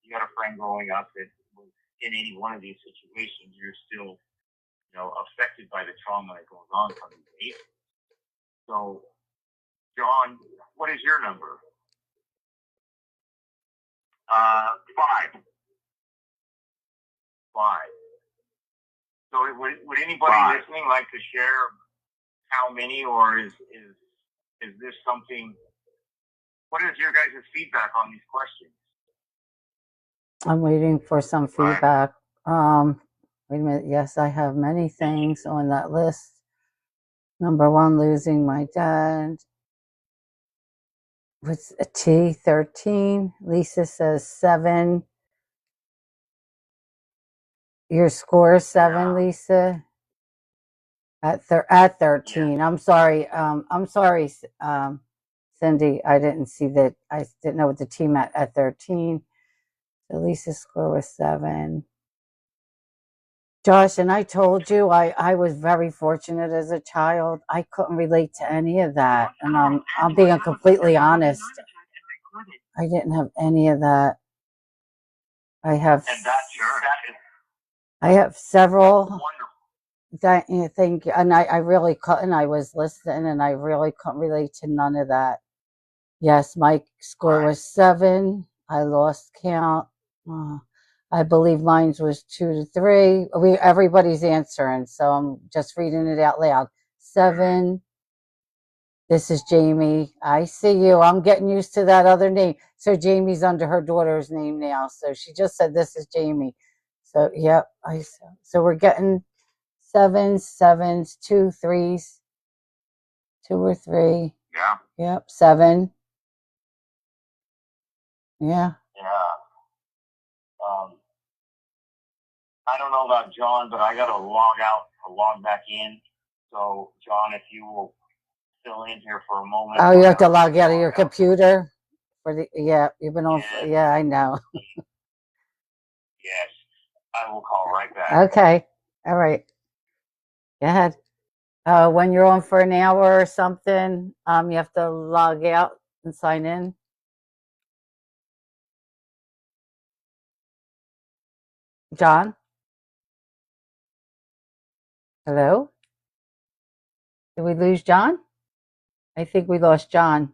you had a friend growing up that was in any one of these situations, you're still, affected by the trauma that goes on from these ages. So, John, what is your number? 5. 5. So would anybody 5. Listening like to share how many, or is this something? What is your guys' feedback on these questions? I'm waiting for some feedback. Wait a minute. Yes, I have many things on that list. Number 1, losing my dad. What's a T? 13. Lisa says 7. Your score is 7, Lisa. At 13. I'm sorry. Cindy. I didn't see that. I didn't know what the team at 13. So Lisa's score was 7. Josh, and I told you I was very fortunate as a child. I couldn't relate to any of that, and I'm being completely honest. I didn't have any of that. I have several. Thank you. And I really couldn't. I was listening, and I really couldn't relate to none of that. Yes, my score was 7. I lost count. I believe mine was 2 to 3. Everybody's answering, so I'm just reading it out loud. 7. This is Jamie. I see you. I'm getting used to that other name. So Jamie's under her daughter's name now. So she just said, this is Jamie. So, yep. So we're getting 7s, 2 3s, 2 or 3. Yeah. Yep. 7. Yeah. I don't know about John, but I got to log back in. So, John, if you will fill in here for a moment. Oh, you have to log out of your computer? You've been on. Yeah, I know. Yes, I will call right back. Okay. All right. Go ahead. When you're on for an hour or something, you have to log out and sign in. John? Hello? Did we lose John? I think we lost John.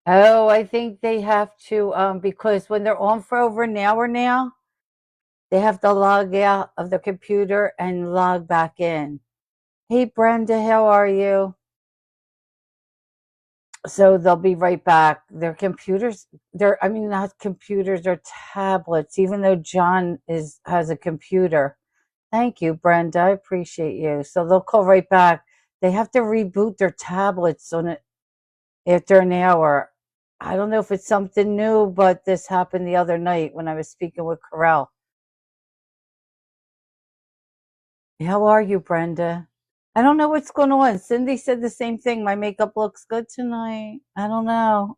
Oh, I think they have to, because when they're on for over an hour now, they have to log out of the computer and log back in. Hey, Brenda, how are you? So they'll be right back. Their computers, not computers, they're tablets, even though John has a computer. Thank you, Brenda. I appreciate you. So they'll call right back. They have to reboot their tablets on it after an hour. I don't know if it's something new, but this happened the other night when I was speaking with Carell. How are you, Brenda? I don't know what's going on. Cindy said the same thing. My makeup looks good tonight. I don't know.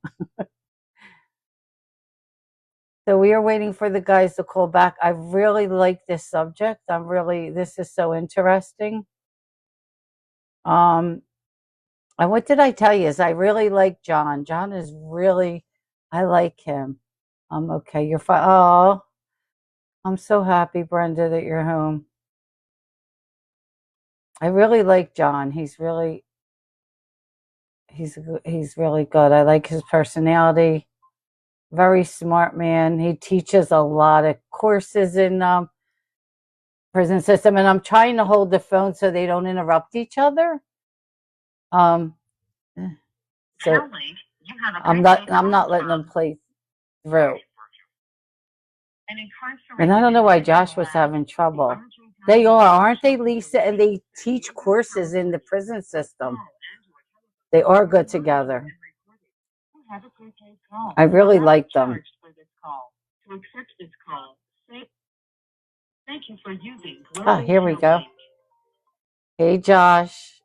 So we are waiting for the guys to call back. I really like this subject. This is so interesting. And what did I tell you is I really like John. John is really, I like him. Okay. You're fine. Oh, I'm so happy, Brenda, that you're home. I really like John. He's really good. I like his personality. Very smart man. He teaches a lot of courses in prison system, and I'm trying to hold the phone so they don't interrupt each other. So I'm not letting them play through. And I don't know why Josh was having trouble. They aren't they, Lisa? And they teach courses in the prison system. They are good together. I really like them. Here we go. Hey, Josh.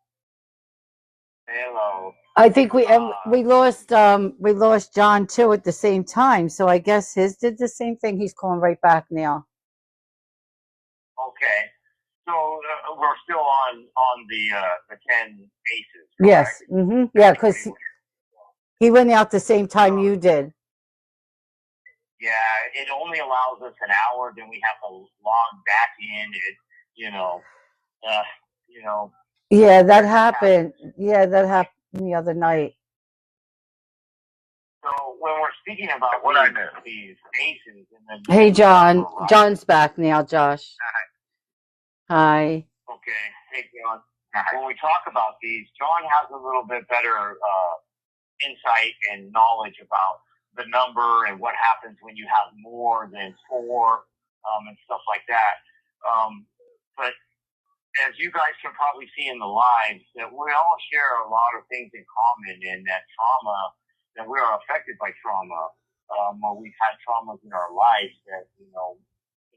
Hello. I think we lost John too at the same time. So I guess his did the same thing. He's calling right back now. Okay. So we're still on the 10 bases. Correct? Yes. Mm-hmm. Yeah, because he went out the same time you did. Yeah, it only allows us an hour. Then we have to log back in. Yeah, that happened. Yeah, that happened the other night. So when we're speaking about these bases, hey, John. John's back now, Josh. Hi. Okay. Hey, John. When we talk about these, John has a little bit better insight and knowledge about the number and what happens when you have more than 4 and stuff like that. But as you guys can probably see in the lives, that we all share a lot of things in common, and that trauma, that we are affected by trauma. We've had traumas in our lives that,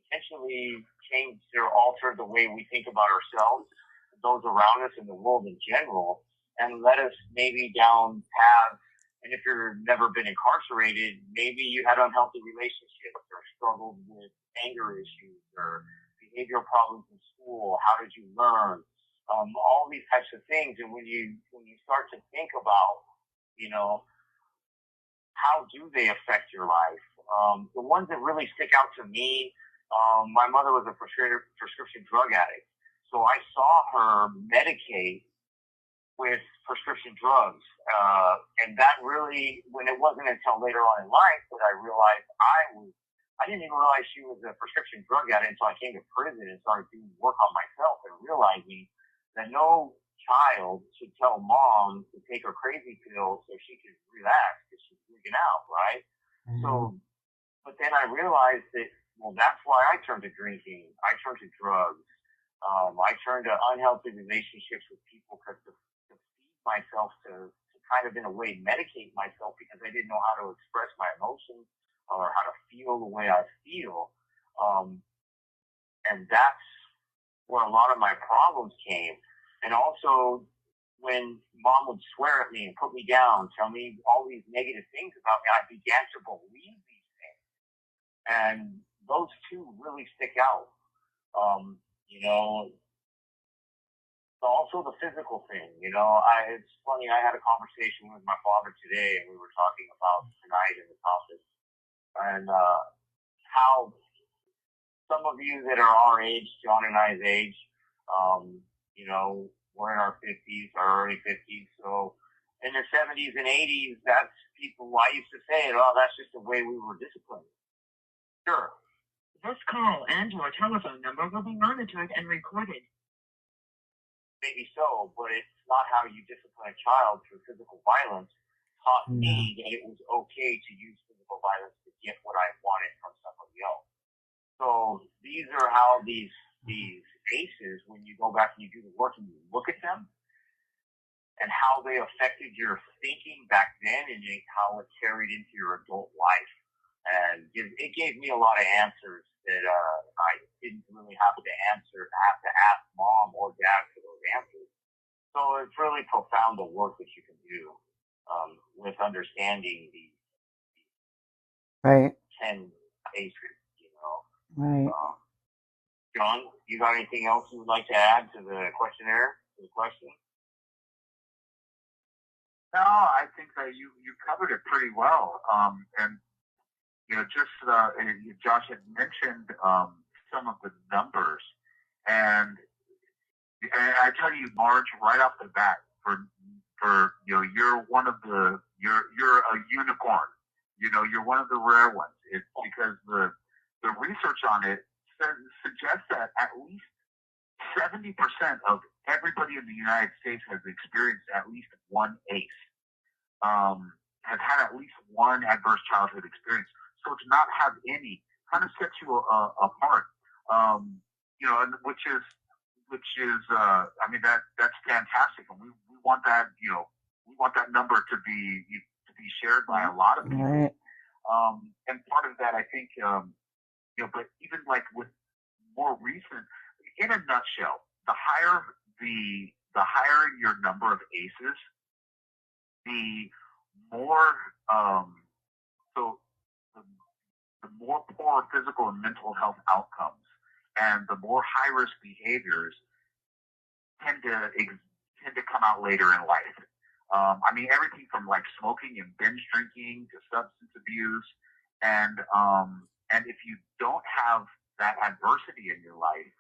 potentially change or alter the way we think about ourselves, those around us, and the world in general, and led us maybe down paths. And if you've never been incarcerated, maybe you had unhealthy relationships or struggled with anger issues or behavioral problems in school. How did you learn? All these types of things. And when you start to think about, how do they affect your life? The ones that really stick out to me, my mother was a prescription drug addict. So I saw her medicate with prescription drugs. And that really, when it wasn't until later on in life that I realized I didn't even realize she was a prescription drug addict until I came to prison and started doing work on myself and realizing that no child should tell mom to take her crazy pills so she can relax because she's freaking out, right? Mm-hmm. So, but then I realized that, that's why I turned to drinking. I turned to drugs. I turned to unhealthy relationships with people because to feed myself, to kind of in a way medicate myself because I didn't know how to express my emotions or how to feel the way I feel. And that's where a lot of my problems came. And also when mom would swear at me and put me down, tell me all these negative things about me, I began to believe these things. And those two really stick out. Also the physical thing, it's funny, I had a conversation with my father today and we were talking about tonight in the topic and how some of you that are our age, John and I's age, you know, we're in our 50s, our early 50s. So in the 70s and 80s, that's people, I used to say it, oh, that's just the way we were disciplined. Sure. This call and your telephone number will be monitored and recorded. Maybe so, but it's not how you discipline a child through physical violence. Taught me that it was okay to use physical violence to get what I wanted from somebody else. So these are how these cases, when you go back and you do the work and you look at them, and how they affected your thinking back then and how it carried into your adult life. And it gave me a lot of answers that I didn't really have to ask mom or dad for those answers. So it's really profound, the work that you can do with understanding the Right. 10 cases, you know. Right. John, you got anything else you would like to add to the questionnaire, to the question? No, I think that you covered it pretty well. And you know, just Josh had mentioned some of the numbers, and I tell you, Marge, right off the bat, for you know, you're one of the you're a unicorn. You know, you're one of the rare ones. It's because the research on it suggests that at least 70% of everybody in the United States has experienced at least one ACE, has had at least one adverse childhood experience. So to not have any kind of sets you apart, you know, and which is I mean, that's fantastic, and we want that, you know, we want that number to be shared by a lot of people. Right. And part of that, I think, you know, but even like with more recent, in a nutshell, the higher your number of ACEs, the more the more poor physical and mental health outcomes, and the more high-risk behaviors tend to come out later in life. I mean, everything from like smoking and binge drinking to substance abuse, and if you don't have that adversity in your life,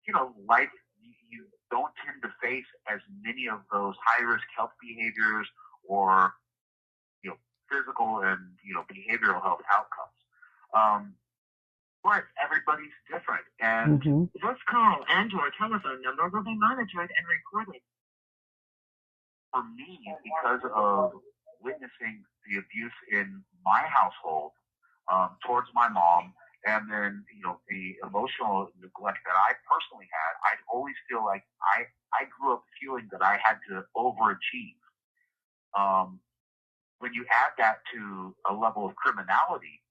you know, you don't tend to face as many of those high-risk health behaviors or, you know, physical and, you know, behavioral health outcomes. But everybody's different, and this call and your telephone number will be monitored and recorded. For me, because of witnessing the abuse in my household towards my mom, and then, you know, the emotional neglect that I personally had, I'd always feel like I grew up feeling that I had to overachieve. When you add that to a level of criminality,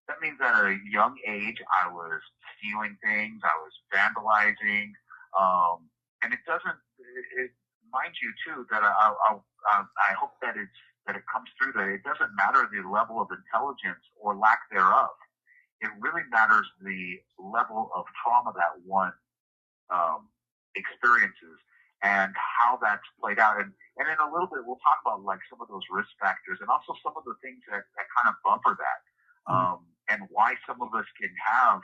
that means at a young age I was stealing things, I was vandalizing, and it doesn't. Mind you too that I hope that it comes through that it doesn't matter the level of intelligence or lack thereof. It really matters the level of trauma that one experiences and how that's played out. And in a little bit we'll talk about like some of those risk factors and also some of the things that kind of buffer that, and why some of us can have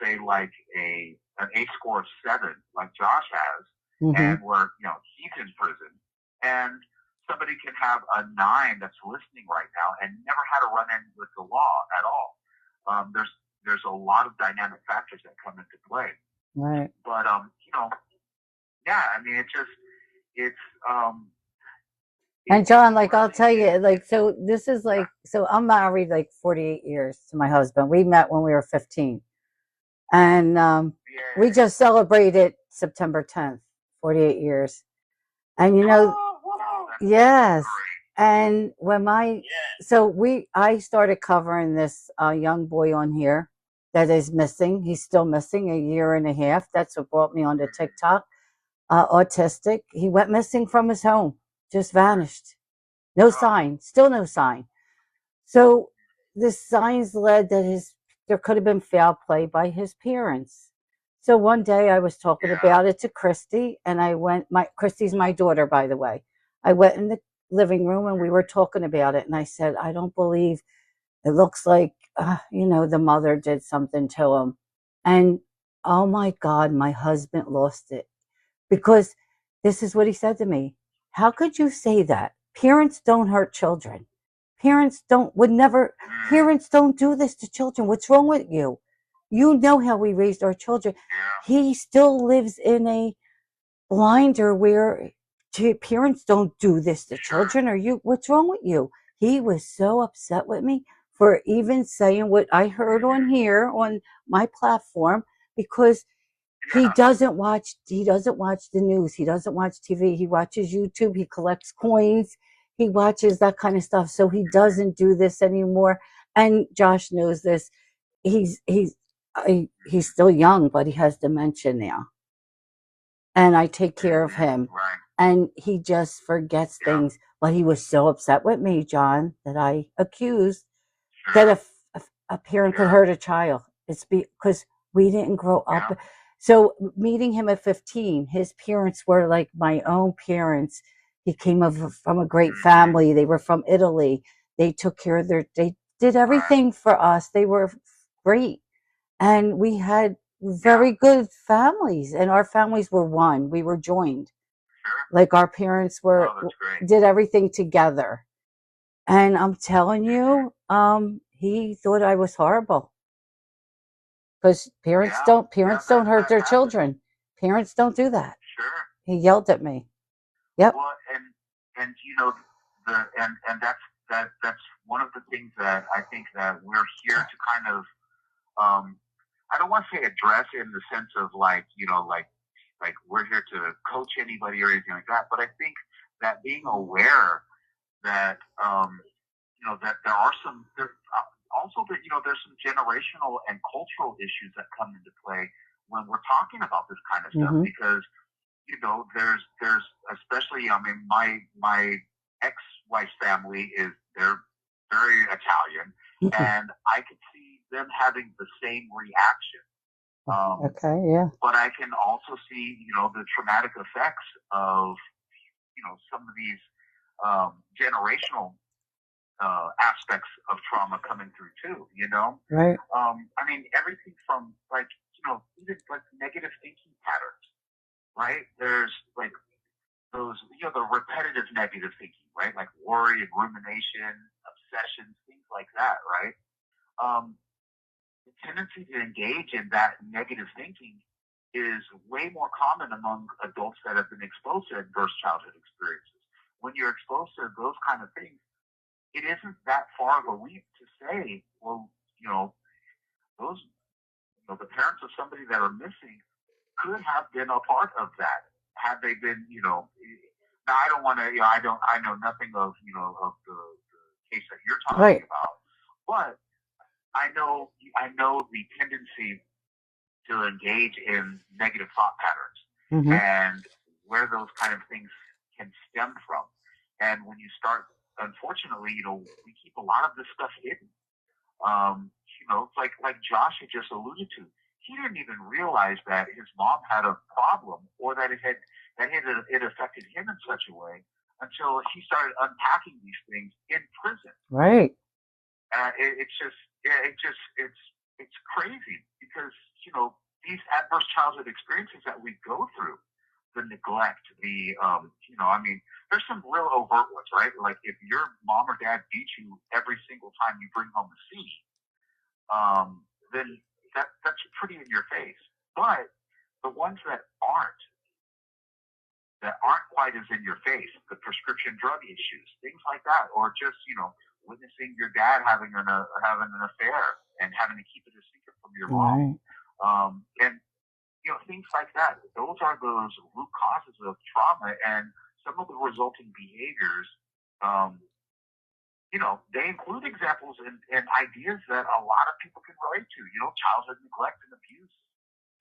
say like an ACE score of 7 like Josh has. And where, you know, he's in prison, and somebody can have a 9 that's listening right now and never had a run-in with the law at all. There's a lot of dynamic factors that come into play. Right. But you know, yeah, I mean, and John, like I'll tell you, like, so this is like, so I'm married like 48 years to my husband. We met when we were 15, and we just celebrated September 10th. 48 years. And you know, yes. And when I started covering this young boy on here that is missing. He's still missing, 1.5 years. That's what brought me onto TikTok. Autistic. He went missing from his home, just vanished. No sign, still no sign. So the signs led that there could have been foul play by his parents. So one day I was talking about it to Christy, and Christy's my daughter, by the way. I went in the living room and we were talking about it, and I said, I don't believe, it looks like the mother did something to him. And oh my God, my husband lost it. Because this is what he said to me. How could you say that? Parents don't hurt children. Parents don't do this to children. What's wrong with you? You know how we raised our children. He still lives in a blinder where parents don't do this to children. What's wrong with you? He was so upset with me for even saying what I heard on here on my platform, because he doesn't watch the news. He doesn't watch TV. He watches YouTube. He collects coins. He watches that kind of stuff. So he doesn't do this anymore. And Josh knows this. He's still young, but he has dementia now. And I take care of him. And he just forgets things. But he was so upset with me, John, that I accused that a parent could hurt a child. It's because we didn't grow up. So meeting him at 15, his parents were like my own parents. He came from a great family. They were from Italy. They took care of they did everything for us. They were great. And we had very good families, and our families were one. We were joined. Like our parents did everything together. And I'm telling you, he thought I was horrible. Because parents don't hurt their children. Parents don't do that. Sure. He yelled at me. Yep. Well, and that's one of the things that I think that we're here to kind of I don't want to say address in the sense of like we're here to coach anybody or anything like that, but I think that being aware that that there are also that there's some generational and cultural issues that come into play when we're talking about this kind of stuff, because there's especially my ex-wife's family they're very Italian, and I could see them having the same reaction. Okay, yeah. But I can also see the traumatic effects of some of these generational aspects of trauma coming through too, Right. I mean, everything from even like negative thinking patterns, right? There's like those, the repetitive negative thinking, right? Like worry and rumination, obsessions, things like that, right? The tendency to engage in that negative thinking is way more common among adults that have been exposed to adverse childhood experiences. When you're exposed to those kind of things, it isn't that far of a leap to say, well, those, the parents of somebody that are missing could have been a part of that had they been, now I don't want to, I know nothing of, of the case that you're talking about, but I know the tendency to engage in negative thought patterns and where those kind of things can stem from. And when you start, unfortunately, we keep a lot of this stuff hidden. Like Josh had just alluded to, he didn't even realize that his mom had a problem or that it affected him in such a way until he started unpacking these things in prison. Right. It's crazy because these adverse childhood experiences that we go through, the neglect, there's some real overt ones, right? Like if your mom or dad beat you every single time you bring home a CD, then that's pretty in your face. But the ones that aren't quite as in your face, the prescription drug issues, things like that, or just witnessing your dad having an affair and having to keep it a secret from your mom, and things like that. Those are those root causes of trauma, and some of the resulting behaviors. They include examples and ideas that a lot of people can relate to. Childhood neglect and abuse,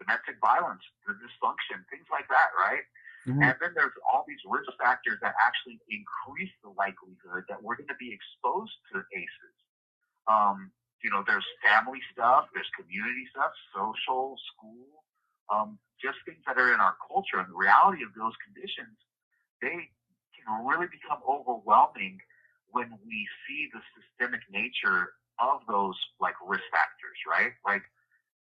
domestic violence, the dysfunction, things like that, right? And then there's all these risk factors that actually increase the likelihood that we're going to be exposed to ACEs. There's family stuff, there's community stuff, social, school, just things that are in our culture. And the reality of those conditions, they can really become overwhelming when we see the systemic nature of those like risk factors, right? Like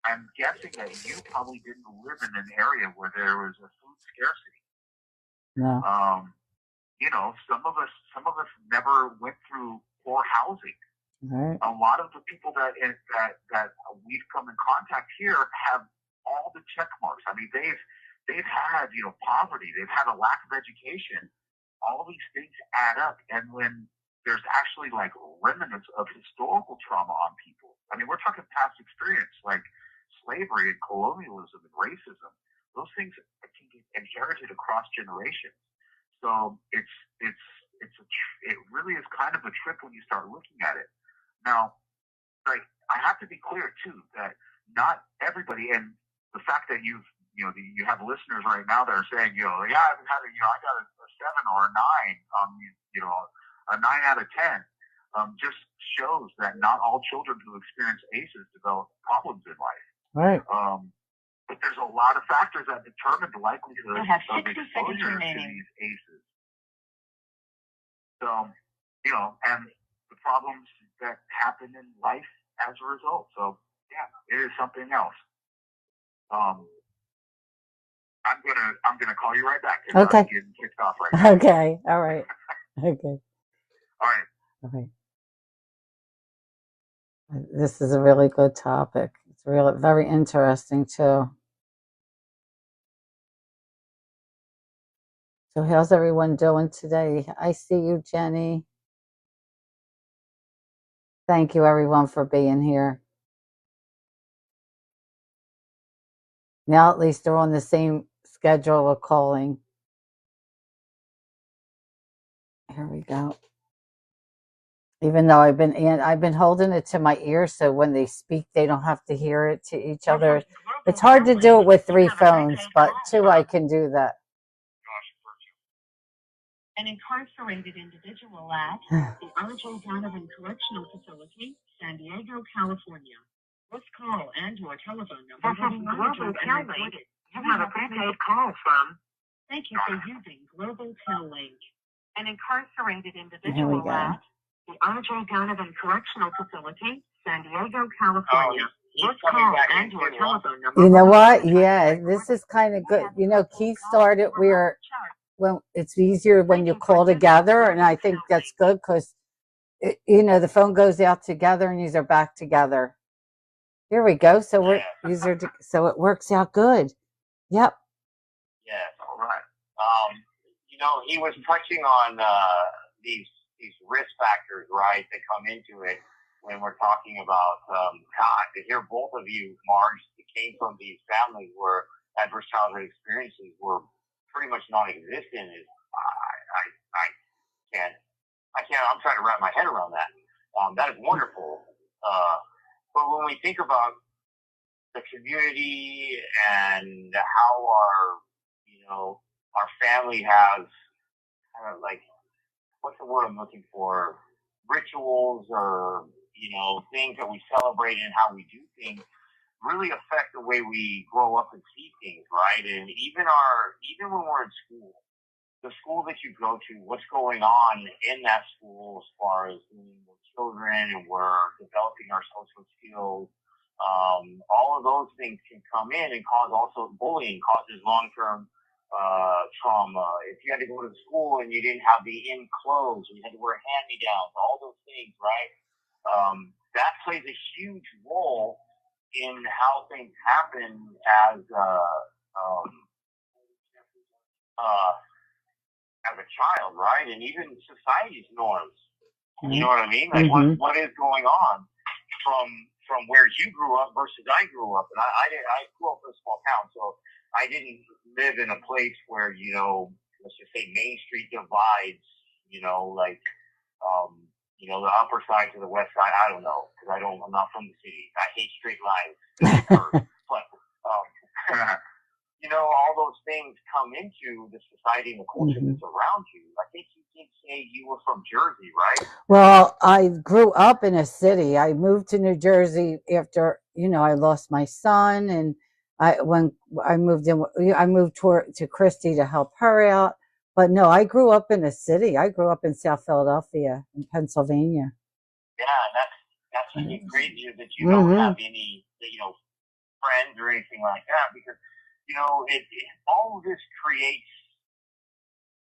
I'm guessing that you probably didn't live in an area where there was a food scarcity. No. You know, some of us never went through poor housing. Right. A lot of the people that we've come in contact here have all the check marks. I mean, they've had, you know, poverty, they've had a lack of education. All of these things add up, and when there's actually like remnants of historical trauma on people. I mean, we're talking past experience like slavery and colonialism and racism. Those things can get inherited across generations. So it really is kind of a trip when you start looking at it. Now, like I have to be clear too that not everybody, and the fact that you have listeners right now that are saying, yeah, I haven't had I got a 7 or a 9, a 9 out of 10, just shows that not all children who experience ACEs develop problems in life. Right. But there's a lot of factors that determine the likelihood of exposure to these ACEs. So, you know, and the problems that happen in life as a result. So, yeah, it is something else. I'm gonna call you right back. Okay. I'm getting kicked off right now. Okay. All right. Okay. All right. Okay. This is a really good topic. It's really very interesting too. So how's everyone doing today? I see you, Jenny. Thank you everyone for being here. Now at least they're on the same schedule of calling. Here we go. Even though I've been holding it to my ear so when they speak they don't have to hear it to each other. It's hard to do it with 3 phones, but 2 I can do that. Josh Burcham. An incarcerated individual at the MargeC Jonathan Correctional Facility, San Diego, California. This call and your telephone number will be monitored and recorded. You have a prepaid call from. Thank you for using Global Tel Link. An incarcerated individual at the MargeC Jonathan Correctional Facility, San Diego, California. This call and your telephone number. You know what? Yeah, this is kind of good. You know, Keith started when it's easier when you call together, and I think that's good because you know the phone goes out together and these are back together. Here we go. So so it works out good. Yep. Yes. All right. You know, he was touching on these risk factors, right, that come into it when we're talking about to hear both of you, Marge, that came from these families where adverse childhood experiences were pretty much non-existent. Is I can't. I'm trying to wrap my head around that. That is wonderful. But when we think about the community and how our family has kind of like, what's the word I'm looking for? Rituals or, things that we celebrate and how we do things really affect the way we grow up and see things, right? And even when we're in school, the school that you go to, what's going on in that school as far as we're children and we're developing our social skills, all of those things can come in and cause also bullying, causes long-term trauma. If you had to go to school and you didn't have the in clothes, you had to wear hand-me-downs, all those things, right? That plays a huge role in how things happen as a child, right? And even society's norms. You know what I mean? Like what is going on from where you grew up versus I grew up. And I grew up in a small town, so I didn't live in a place where, let's just say Main Street divides, the upper side to the west side. I don't know, because I'm not from the city. I hate straight lines. But, all those things come into the society and the culture that's around you. I think you did say you were from Jersey, right? Well, I grew up in a city. I moved to New Jersey after, I lost my son, and when I moved to Christie to help her out. But no, I grew up in a city. I grew up in South Philadelphia, in Pennsylvania. Yeah, that's that's even crazier that you don't have any, friends or anything like that, because, all of this creates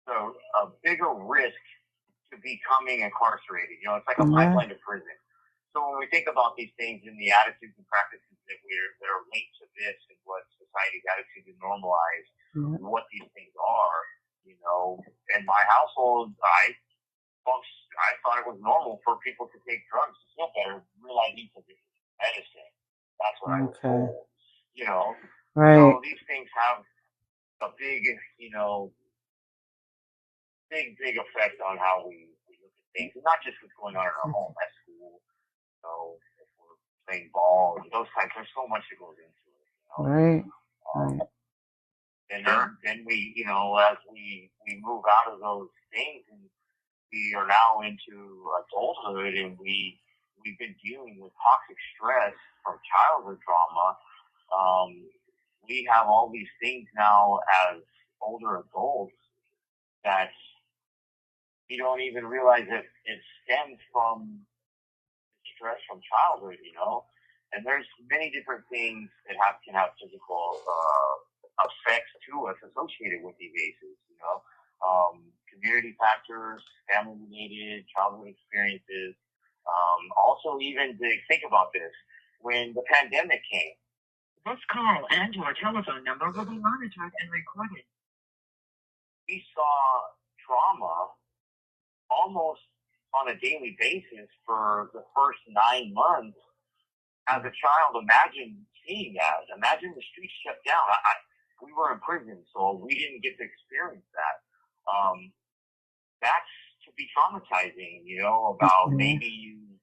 a bigger risk to becoming incarcerated. It's like a pipeline to prison. So when we think about these things and the attitudes and practices that are linked to this and what society's attitude to normalize what these things are, in my household, I thought it was normal for people to take drugs to feel better, realizing that this is medicine. That's what I was told. Right. So these things have a big, big effect on how we look at things, and not just what's going on in our home, at school, if we're playing ball, those types. There's so much that goes into it. Right. And then we, as we move out of those things, and we are now into adulthood, and we've been dealing with toxic stress from childhood trauma. We have all these things now as older adults that you don't even realize that it stems from stress from childhood, And there's many different things that can have physical effects to us associated with these ACEs, community factors, family-related, childhood experiences. Also, even to think about this, when the pandemic came, This call and your telephone number will be monitored and recorded. We saw trauma almost on a daily basis for the first 9 months. As a child, imagine seeing that. Imagine the streets shut down. We were in prison, so we didn't get to experience that. That's to be traumatizing, about maybe you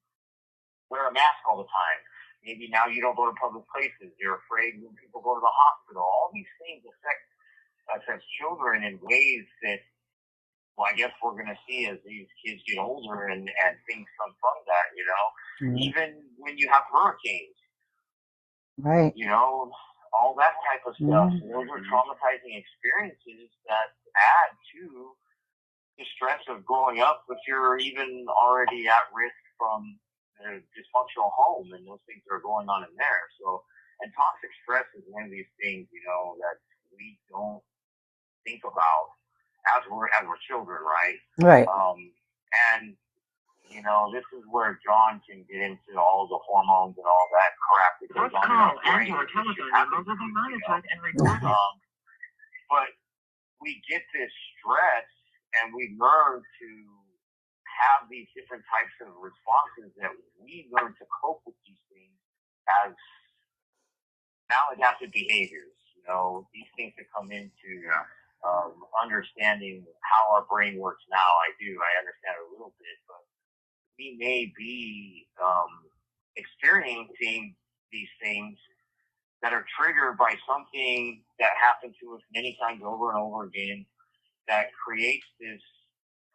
wear a mask all the time. Maybe now you don't go to public places. You're afraid when people go to the hospital. All these things affect us as children in ways that, I guess we're going to see as these kids get older and things come from that, Even when you have hurricanes. Right. All that type of stuff. Those are traumatizing experiences that add to the stress of growing up if you're even already at risk from a dysfunctional home and those things that are going on in there. So, and toxic stress is one of these things, that we don't think about as we're children, right? Right. And this is where John can get into all the hormones and all that crap that goes This on in our call and brain. your telephone number will be monitored and recorded. But we get this stress, and we learn to have these different types of responses that we learn to cope with these things as maladaptive behaviors. These things that come into understanding how our brain works now. I understand it a little bit, but we may be experiencing these things that are triggered by something that happened to us many times over and over again that creates this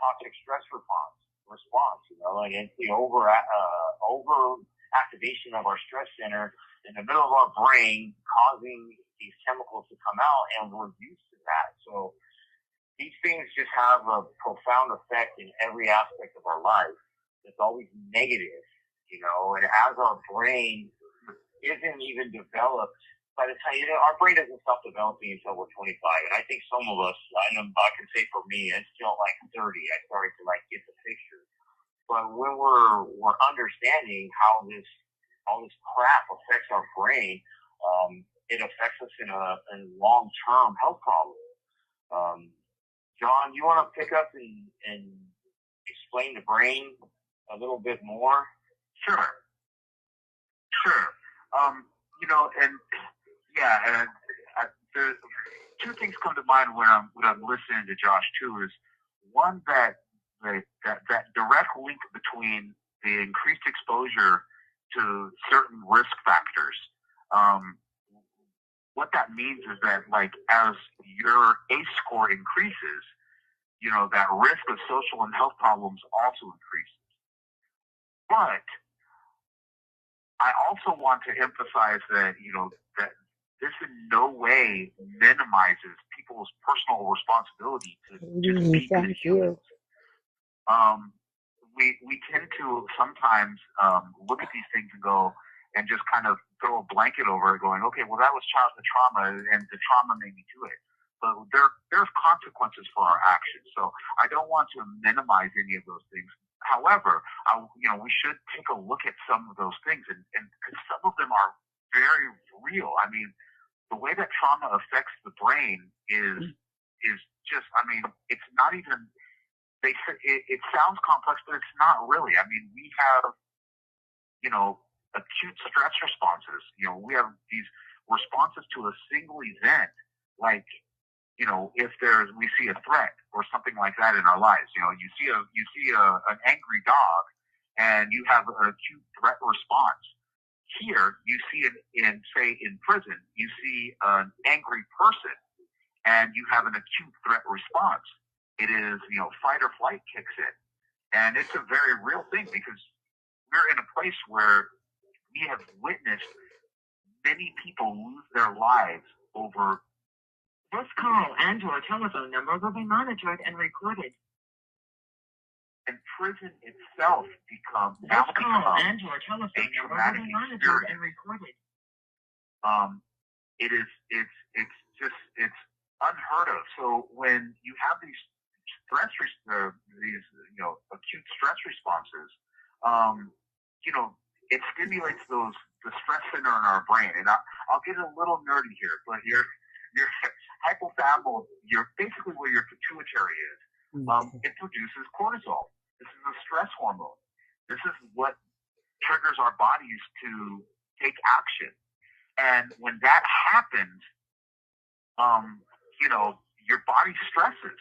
toxic stress response, and it's the over activation of our stress center in the middle of our brain causing these chemicals to come out, and we're used to that. So these things just have a profound effect in every aspect of our life. It's always negative, and as our brain isn't even developed, by the time, our brain doesn't stop developing until we're 25. And I think some of us, I can say for me, it's still 30, I started to get the picture. But when we're understanding how all this crap affects our brain, it affects us in long-term health problems. John, you want to pick up and explain the brain a little bit more? Sure. The two things come to mind when I'm listening to Josh too. Is one that direct link between the increased exposure to certain risk factors. What that means is that as your ACE score increases, that risk of social and health problems also increases. But I also want to emphasize that, that this in no way minimizes people's personal responsibility to just be good humans. we tend to sometimes look at these things and go and just kind of throw a blanket over it, going, okay, well, that was childhood trauma, and the trauma made me do it. But there's consequences for our actions, so I don't want to minimize any of those things. However, we should take a look at some of those things, and because some of them are very real. I mean, the way that trauma affects the brain is just, I mean, it's not even. It sounds complex, but it's not really. I mean, we have, acute stress responses. We have these responses to a single event, like, if we see a threat or something like that in our lives. You see an angry dog, and you have an acute threat response. Here, you see in prison, you see an angry person, and you have an acute threat response. It is, fight or flight kicks in. And it's a very real thing, because we're in a place where we have witnessed many people lose their lives over. This call and your telephone number will be monitored and recorded. And prison itself becomes this call and your telephone number will be monitored and recorded. It's unheard of. So when you have these acute stress responses, it stimulates the stress center in our brain. And I'll get a little nerdy here, but your hypothalamus, basically where your pituitary is, it produces cortisol. This is a stress hormone. This is what triggers our bodies to take action. And when that happens, your body stresses.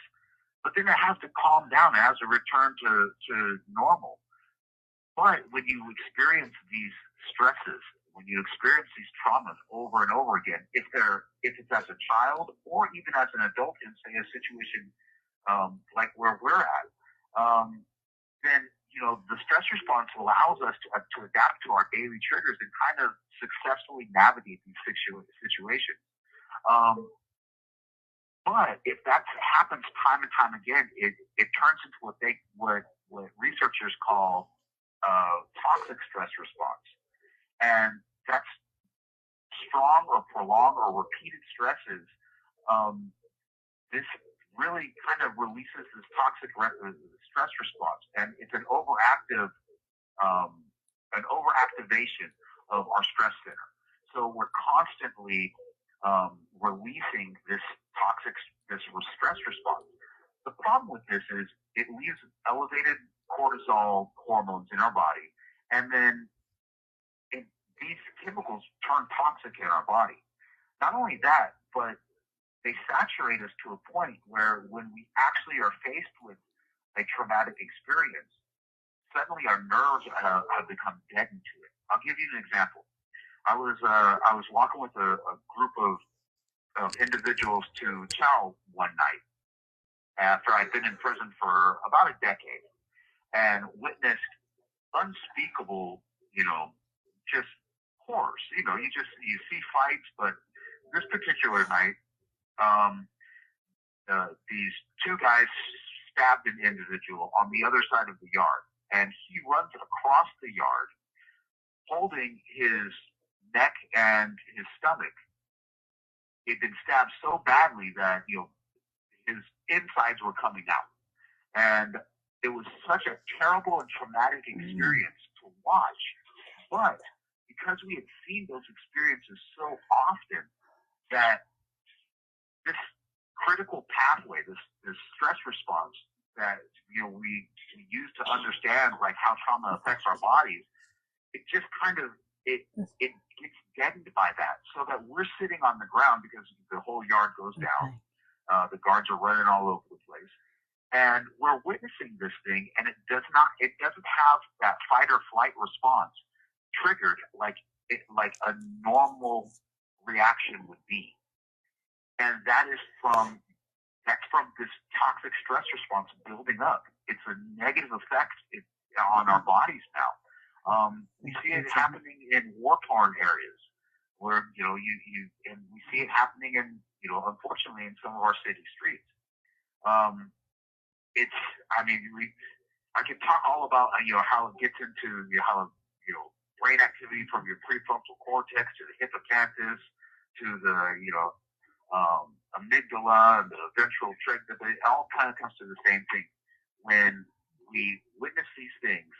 But then it has to calm down. It has to return to normal. But when you experience these stresses, when you experience these traumas over and over again, if it's as a child or even as an adult in, say, a situation like where we're at, then the stress response allows us to adapt to our daily triggers and kind of successfully navigate these situations. But if that happens time and time again, it turns into what researchers call toxic stress response. And that's strong or prolonged or repeated stresses. This really kind of releases this toxic stress response, and it's an overactivation of our stress center. So we're constantly releasing this stress response. The problem with this is it leaves elevated cortisol hormones in our body, and then these chemicals turn toxic in our body. Not only that, but they saturate us to a point where when we actually are faced with a traumatic experience, suddenly our nerves have become deadened to it. I'll give you an example. I was walking with a group of individuals to chow one night after I'd been in prison for about a decade and witnessed unspeakable, just horrors. You see fights, but this particular night, these two guys stabbed an individual on the other side of the yard, and he runs across the yard holding his neck and his stomach. He'd been stabbed so badly that his insides were coming out, and it was such a terrible and traumatic experience to watch. But because we had seen those experiences so often, that this critical pathway, this stress response that we use to understand like how trauma affects our bodies, it just kind of it gets deadened by that, so that we're sitting on the ground because the whole yard goes down. The guards are running all over the place, and we're witnessing this thing, and it doesn't have that fight or flight response triggered like a normal reaction would be. And that's from this toxic stress response building up. It's a negative effect on our bodies now. We see it happening in war-torn areas where, and we see it happening in, unfortunately in some of our city streets. I can talk all about how it gets into brain activity from your prefrontal cortex to the hippocampus to the amygdala and the ventral trigger. It all kind of comes to the same thing. When we witness these things,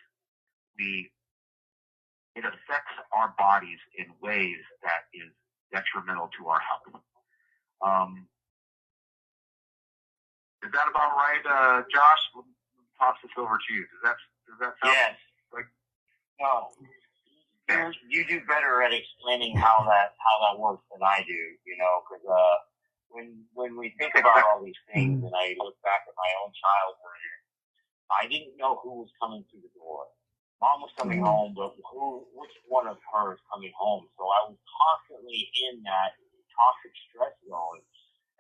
it affects our bodies in ways that is detrimental to our health. Is that about right, Josh? We'll toss this over to you. Does that sound? Yes. Like? No. You do better at explaining how that works than I do. Because when we think about all these things, and I look back at my own childhood, I didn't know who was coming through the door. Mom was coming home, but which one of her is coming home? So I was constantly in that toxic stress zone.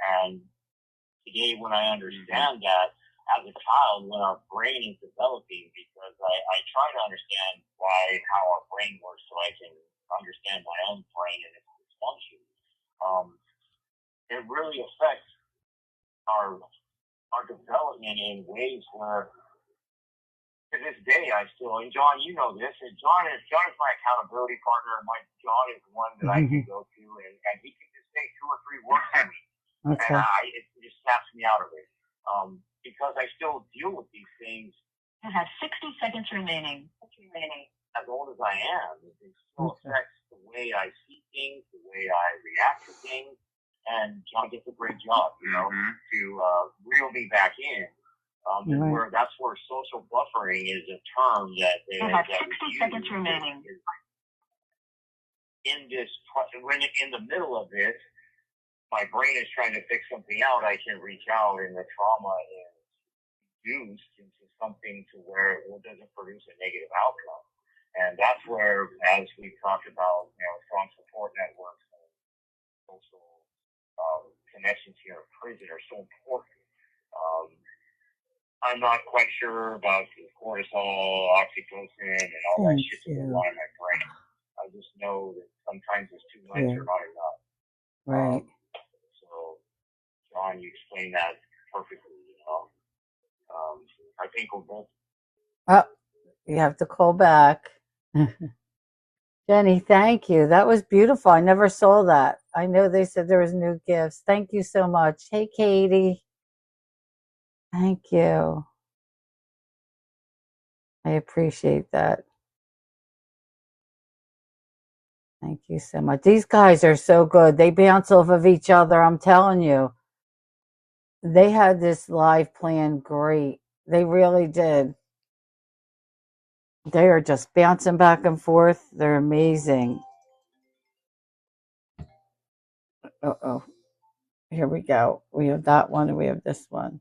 And today, when I understand that, as a child, when our brain is developing, because I try to understand how our brain works so I can understand my own brain and its dysfunction. It really affects our development in ways where, to this day, I still, and John, you know this, and John is my accountability partner, and John is one that I can go to, and he can just say 2 or 3 words to me, Okay. and it just snaps me out of it. Because I still deal with these things. You have 60 seconds remaining. As old as I am, it still affects the way I see things, the way I react to things, and John gets a great job, to reel me back in. That's where social buffering is a term that you have 60 seconds remaining. In the middle of this, my brain is trying to fix something out. I can reach out, and the trauma is reduced into something to where it doesn't produce a negative outcome. And that's where, as we talked about, strong support networks and social connections here in prison are so important. I'm not quite sure about the cortisol, oxytocin, and all that shit that goes on in my brain. I just know that sometimes it's too much or not enough. Right. So, John, you explained that perfectly. I think we're both. Oh, you have to call back. Jenny, thank you. That was beautiful. I never saw that. I know they said there was new gifts. Thank you so much. Hey, Katie. Thank you. I appreciate that. Thank you so much. These guys are so good. They bounce off of each other. I'm telling you. They had this live plan great. They really did. They are just bouncing back and forth. They're amazing. Uh-oh. Here we go. We have that one and we have this one.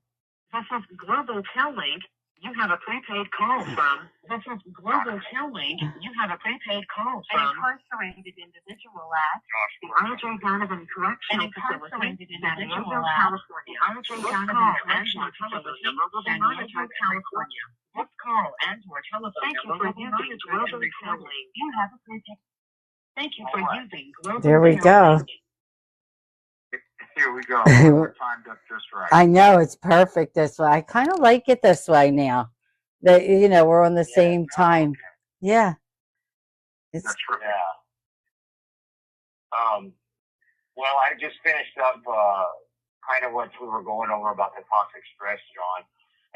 This is Global Tel-Link. You have a prepaid call from. This is Global Tel-Link. You have a prepaid call from. An incarcerated individual at the RJ Donovan Correctional Facility, San Diego, California. RJ Donovan Correctional Facility, San Diego, California. This call and/or telephone number will be monitored and recorded. You have a prepaid. Thank you for using Global. There we go. Here we go. We're timed up just right. I know, it's perfect this way. I kind of like it this way now. That we're on the same time. Okay. Yeah. That's true. Yeah. Well, I just finished up kind of what we were going over about the toxic stress, John,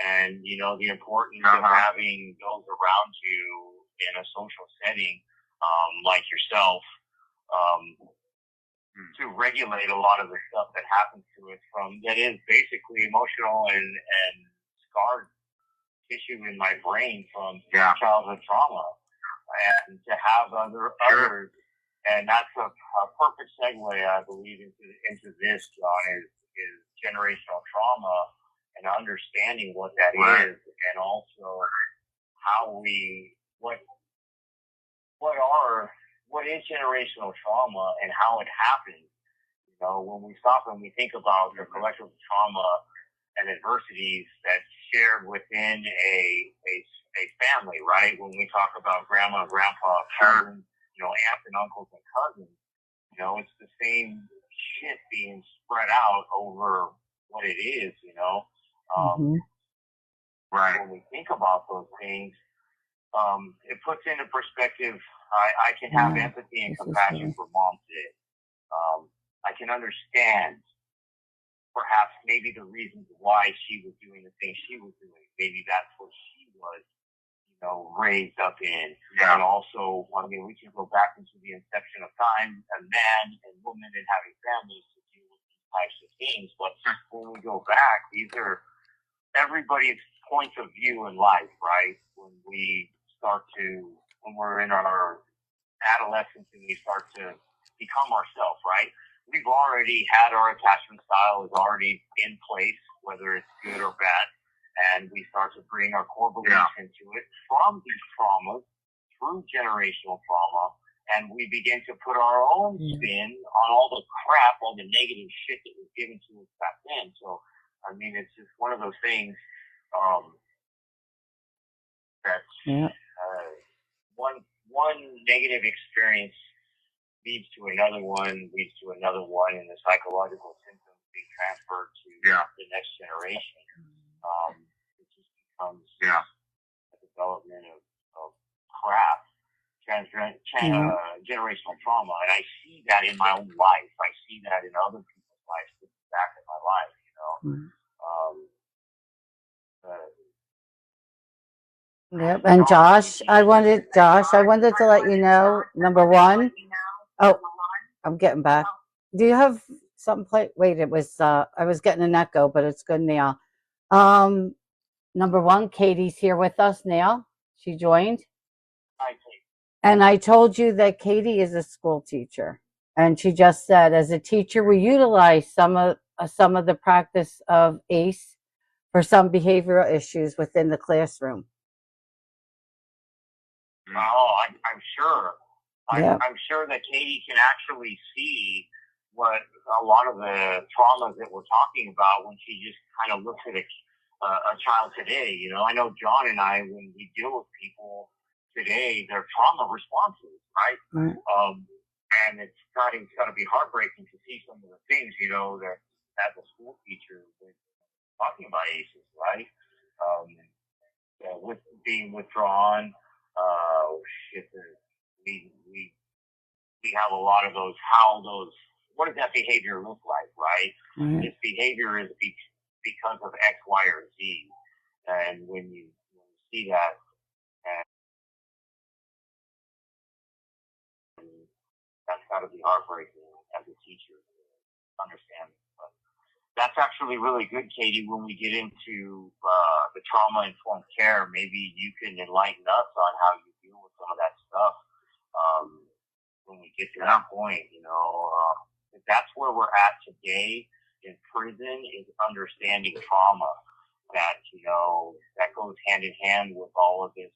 and the importance of having those around you in a social setting, like yourself. To regulate a lot of the stuff that happens to us that is basically emotional and scarred tissue in my brain from childhood trauma, and to have others, and that's a perfect segue, I believe, into this, John, is generational trauma and understanding what that is, and also how what is generational trauma and how it happens. When we stop and we think about the collective trauma and adversities that's shared within a family, right? When we talk about grandma, grandpa, children, aunts and uncles and cousins, it's the same shit being spread out over what it is, Right. when we think about those things, it puts into perspective. I can have empathy and compassion for mom today. I can understand perhaps maybe the reasons why she was doing the things she was doing. Maybe that's what she was, raised up in. Yeah. And also, I mean, we can go back into the inception of time, a man and woman and having families to deal with these types of things. But when we go back, these are everybody's points of view in life, right? When we're in our adolescence and we start to become ourselves, right? We've already had our attachment style is already in place, whether it's good or bad, and we start to bring our core beliefs into it from these traumas through generational trauma, and we begin to put our own spin on all the crap, all the negative shit that was given to us back then. So, I mean, it's just one of those things that one negative experience leads to another one, and the psychological symptoms being transferred to the next generation. It just becomes a development of crap, generational trauma. And I see that in my own life. I see that in other people's lives, back in my life, Yep. And Josh, I wanted to let you know, number one. Oh, I'm getting back. Do you have something play? Wait, it was I was getting an echo, but it's good now. Number one, Katie's here with us now. She joined. Hi, Kate. And I told you that Katie is a school teacher. And she just said, as a teacher, we utilize some of the practice of ACE for some behavioral issues within the classroom. Oh, I'm sure. I'm sure that Katie can actually see what a lot of the traumas that we're talking about when she just kind of looks at a child today. I know John and I, when we deal with people today, their trauma responses, right? And it's got to be heartbreaking to see some of the things, that as a school teacher, talking about ACEs, right? With being withdrawn. We have a lot of those. What does that behavior look like, right? This behavior is because of X, Y, or Z, and when you see that, and that's got to be heartbreaking as a teacher to understand. But that's actually really good, Katie. When we get into the trauma-informed care, maybe you can enlighten us on how you deal with some of that stuff. When we get to that point, that's where we're at today in prison, is understanding trauma. That that goes hand in hand with all of this,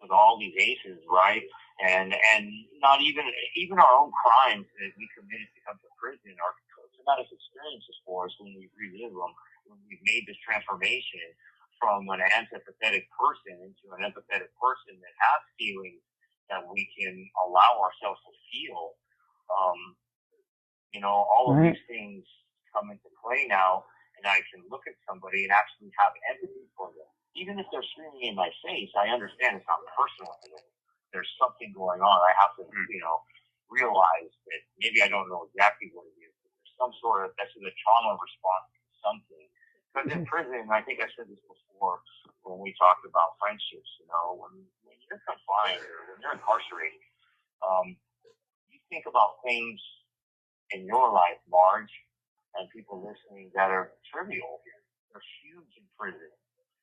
with all these ACEs, right? And not even our own crimes that we committed to come to prison are traumatic experiences for us when we relive them. When we've made this transformation from an antipathetic person into an empathetic person that has feelings that we can allow ourselves to feel. All of these things come into play now, and I can look at somebody and actually have empathy for them. Even if they're screaming in my face, I understand it's not personal to them. There's something going on. I have to, realize that maybe I don't know exactly what it is. But there's some sort of, that's a trauma response to something. Because in prison, I think I said this before when we talked about friendships, when you're confined or when you're incarcerated, you think about things in your life, Marge, and people listening, that are trivial. They're huge in prison.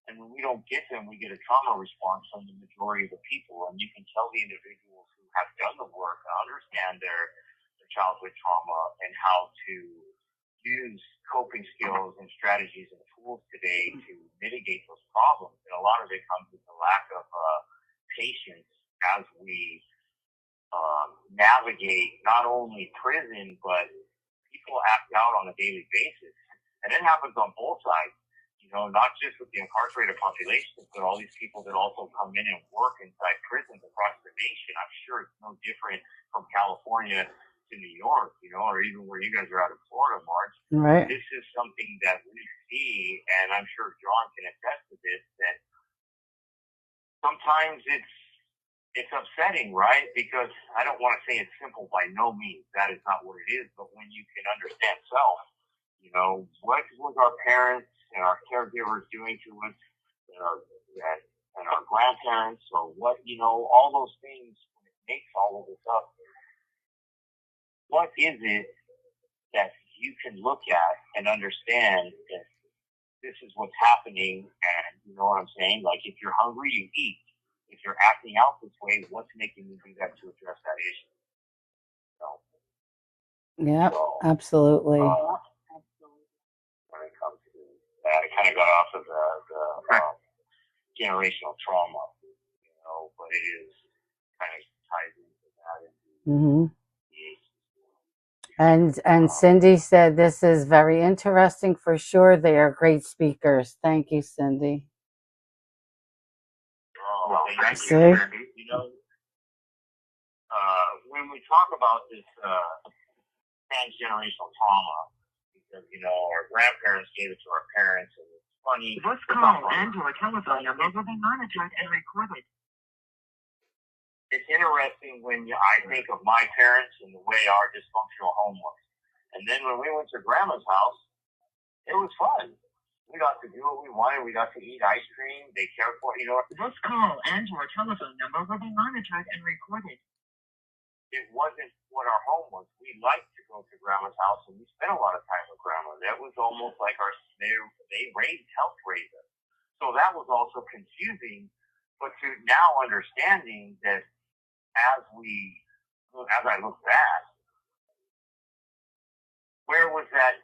And when we don't get them, we get a trauma response from the majority of the people. And you can tell the individuals who have done the work and understand their childhood trauma and how to use coping skills and strategies and tools today to mitigate those problems. And a lot of it comes with the lack of patience as we navigate not only prison, but people act out on a daily basis. And it happens on both sides, not just with the incarcerated population, but all these people that also come in and work inside prisons across the nation. I'm sure it's no different from California to New York, or even where you guys are out of Florida, Marge. Right. This is something that we see, and I'm sure John can attest to this, that sometimes it's upsetting, right? Because I don't want to say it's simple by no means. That is not what it is. But when you can understand self, what was our parents and our caregivers doing to us, and our grandparents, or what, all those things, when it makes all of this up, what is it that you can look at and understand that this is what's happening, and you know what I'm saying? Like, if you're hungry, you eat. If you're acting out this way, what's making you do that to address that issue? Yeah, absolutely. When it comes to that, I kind of got off of the generational trauma, but it is kind of ties into that. And Cindy said this is very interesting for sure. They are great speakers. Thank you, Cindy. Thank you, Cindy. When we talk about this transgenerational trauma, because our grandparents gave it to our parents, and it's funny. This call and/or telephone number will be monitored and recorded. It's interesting when I think of my parents and the way our dysfunctional home was, and then when we went to Grandma's house, it was fun. We got to do what we wanted. We got to eat ice cream. They cared for it. This call and/or telephone number will be monitored and recorded. It wasn't what our home was. We liked to go to Grandma's house, and we spent a lot of time with Grandma. That was almost like they helped raise us. So that was also confusing, but to now understanding that as I look back, where was that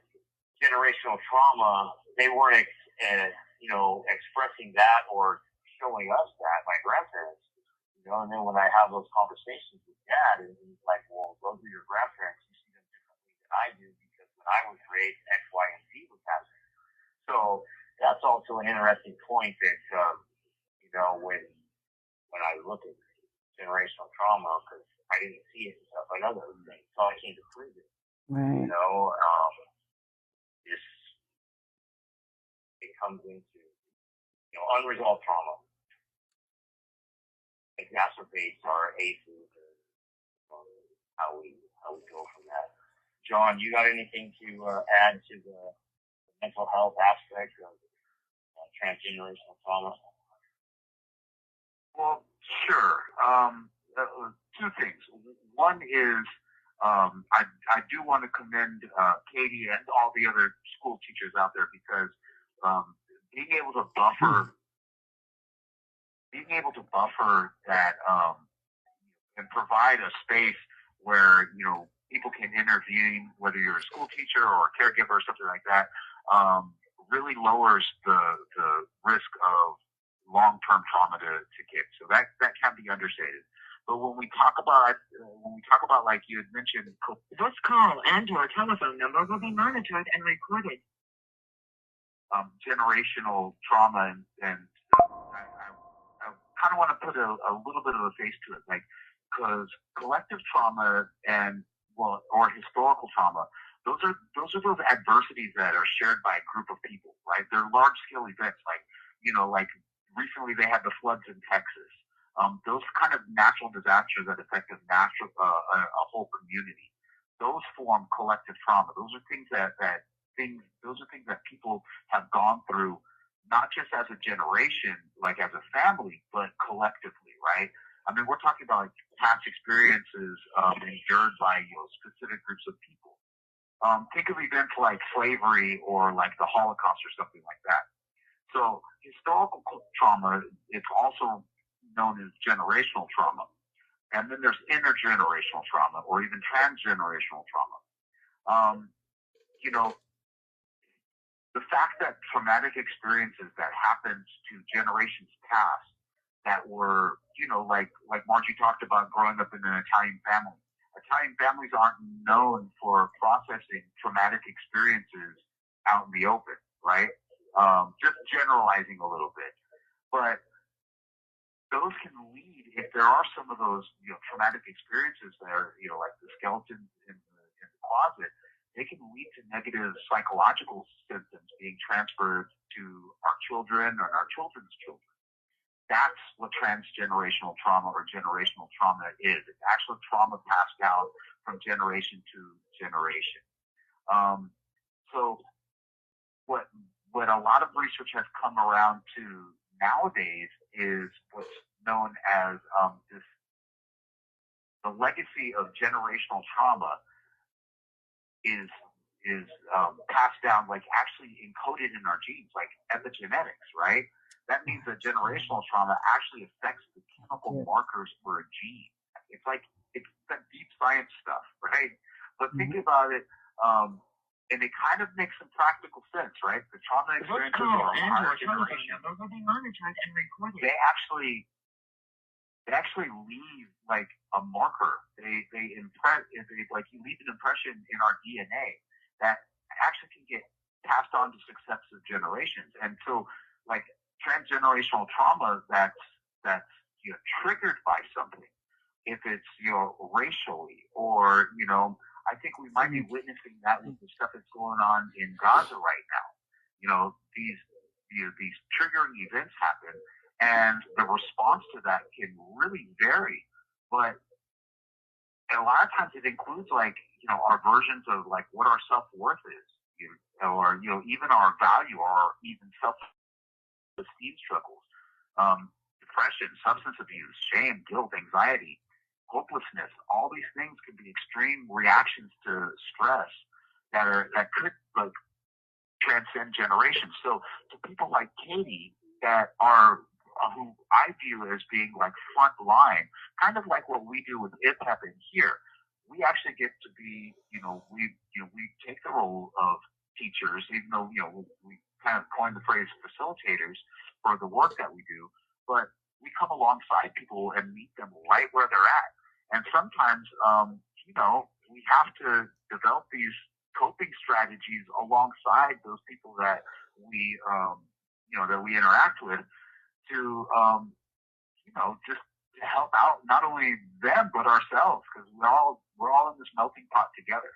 generational trauma? They weren't, expressing that or showing us that, my grandparents. And then when I have those conversations with Dad, and he's like, well, those are your grandparents. You see them differently than I do, because when I was raised, X, Y, and Z was happening. So that's also an interesting point that, when I look at generational trauma, because I didn't see it and stuff like other things, so I came to prove it. Right. It comes into, unresolved trauma. Exacerbates our ACEs, and how we go from that. John, you got anything to add to the mental health aspect of transgenerational trauma? Well, sure. Two things. One is I do want to commend Katie and all the other school teachers out there, because being able to buffer that and provide a space where people can intervene, whether you're a school teacher or a caregiver or something like that, really lowers the risk of long-term trauma to kids. So that can't be understated. But when we talk about like you had mentioned, this call and/or telephone number will be monitored and recorded. Generational trauma, and I kind of want to put a little bit of a face to it, like, because collective trauma or historical trauma, those are those adversities that are shared by a group of people, right? They're large scale events, like recently they had the floods in Texas. Those kind of natural disasters that affect a whole community. Those form collective trauma. Those are things that people have gone through, not just as a generation, like as a family, but collectively, right? I mean, we're talking about past experiences endured by specific groups of people. Think of events like slavery or like the Holocaust or something like that. So historical trauma, it's also known as generational trauma. And then there's intergenerational trauma or even transgenerational trauma. The fact that traumatic experiences that happened to generations past that were, like MargeC talked about growing up in an Italian family. Italian families aren't known for processing traumatic experiences out in the open, right? Just generalizing a little bit. But those can lead, if there are some of those traumatic experiences there, like the skeleton in the closet, they can lead to negative psychological symptoms being transferred to our children or our children's children. That's what transgenerational trauma or generational trauma is. It's actual trauma passed down from generation to generation. So what a lot of research has come around to nowadays is what's known as the legacy of generational trauma is passed down, like actually encoded in our genes, like epigenetics, right? That means that generational trauma actually affects the chemical markers for a gene. It's that deep science stuff, right? But think about it, and it kind of makes some practical sense, right? The trauma experiences of our generation, they actually leave like a marker. They leave an impression in our DNA that actually can get passed on to successive generations. And so, like transgenerational trauma that's triggered by something, if it's racially or I think we might be witnessing that with the stuff that's going on in Gaza right now. These triggering events happen, and the response to that can really vary. But a lot of times it includes our versions of like what our self-worth is, or even our value, or even self-esteem struggles, depression, substance abuse, shame, guilt, anxiety, hopelessness. All these things can be extreme reactions to stress that could like transcend generations. So to people like Katie that are who I view as being like front line, kind of like what we do with IPEP in here, we actually get to be, we take the role of teachers, even though we kind of coined the phrase facilitators for the work that we do, but we come alongside people and meet them right where they're at. And sometimes, we have to develop these coping strategies alongside those people that we, that we interact with to, just to help out not only them but ourselves, because we're all in this melting pot together.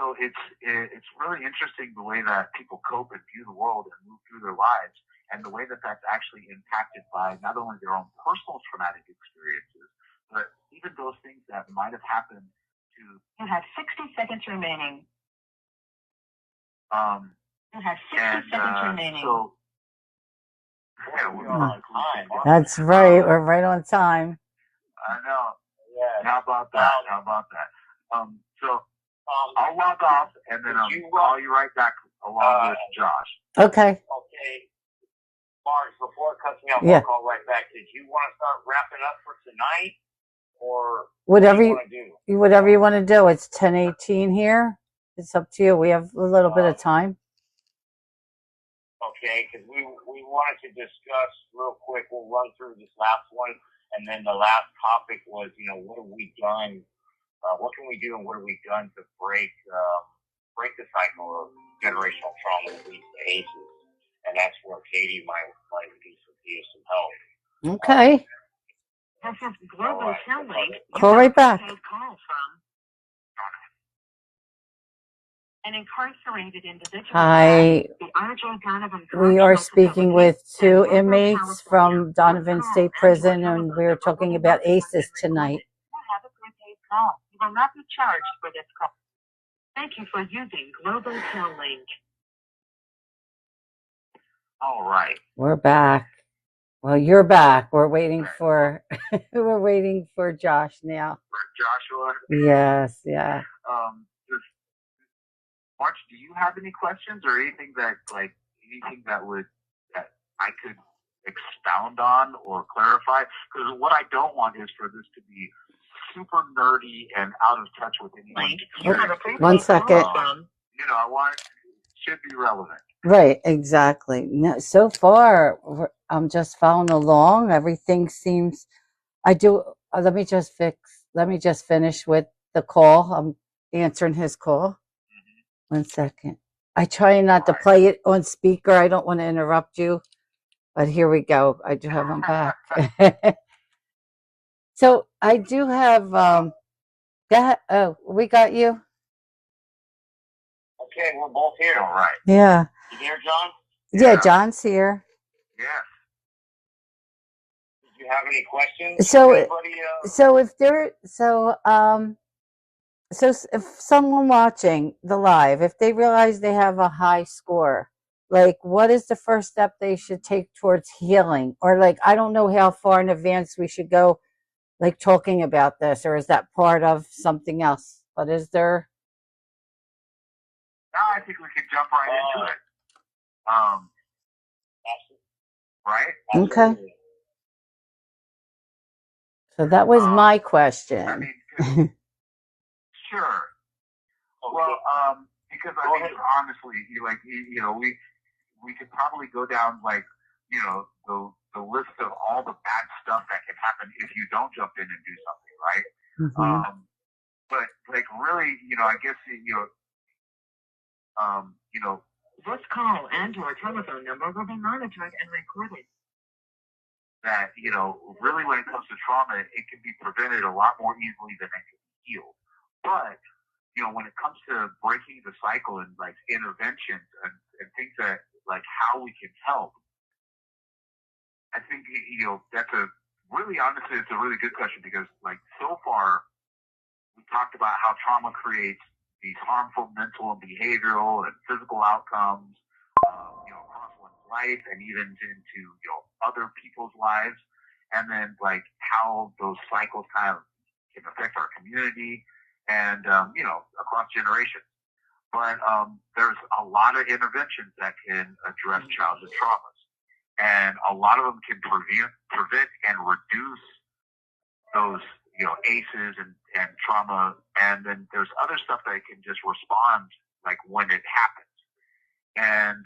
So it's really interesting the way that people cope and view the world and move through their lives, and the way that that's actually impacted by not only their own personal traumatic experiences, but even those things that might have happened to. You have 60 seconds remaining. You have 60 seconds remaining. So, yeah, we're on time. That's right. We're right on time. I know. Yeah. How about that? So I'll log off, and then I'll call you right back along with Josh. Okay. Okay. Marge, before it cuts me off, I'll call right back. Did you want to start wrapping up for tonight? Or whatever you want to do. It's 10:18 here. It's up to you. We have a little bit of time. Okay, because we wanted to discuss real quick. We'll run through this last one, and then the last topic was, what have we done? What can we do, and what have we done to break the cycle of generational trauma that leads to ACEs? And that's where Katie might be some help. Okay. This is Global Link. Call right back. Call from an incarcerated individual. Hi. The RJ Donovan We are speaking with 2 inmates from Donovan State Prison, and we're talking about ACEs tonight. Have a prepaid call. You will not be charged for this call. Thank you for using Global Link. All right. We're back. Well, you're back. We're waiting for Josh now. For Joshua. Yes, yeah. Marge, do you have any questions or anything that I could expound on or clarify? Because what I don't want is for this to be super nerdy and out of touch with anyone. One second. I want it should be relevant. Right, exactly. No, so far, I'm just following along. Everything seems. Let me just finish with the call. I'm answering his call. 1 second. I try not to play it on speaker. I don't want to interrupt you, but here we go. I do have him back. So I do have. We got you. Okay, we're both here. All right. Yeah. You there, John? Yeah, John's here. Yes. Did you have any questions? So, Anybody, if someone watching the live, if they realize they have a high score, like what is the first step they should take towards healing? Or like, I don't know how far in advance we should go, like talking about this, or is that part of something else? But is there? Now I think we can jump right into it. Right? Okay. Absolutely. So that was my I question. mean, sure. Okay. Well, because I think honestly, we could probably go down like, the list of all the bad stuff that can happen if you don't jump in and do something, right? Mhm. But like really, I guess This call and/or telephone number will be monitored and recorded. that really when it comes to trauma, it can be prevented a lot more easily than it can be healed. But when it comes to breaking the cycle and like interventions and things that like how we can help, I think that's honestly it's a really good question because like so far we talked about how trauma creates these harmful mental and behavioral and physical outcomes, across one's life and even into other people's lives, and then like how those cycles kind of can affect our community and across generations. But there's a lot of interventions that can address childhood traumas, and a lot of them can prevent and reduce those ACEs and trauma, and then there's other stuff that can just respond like when it happens. And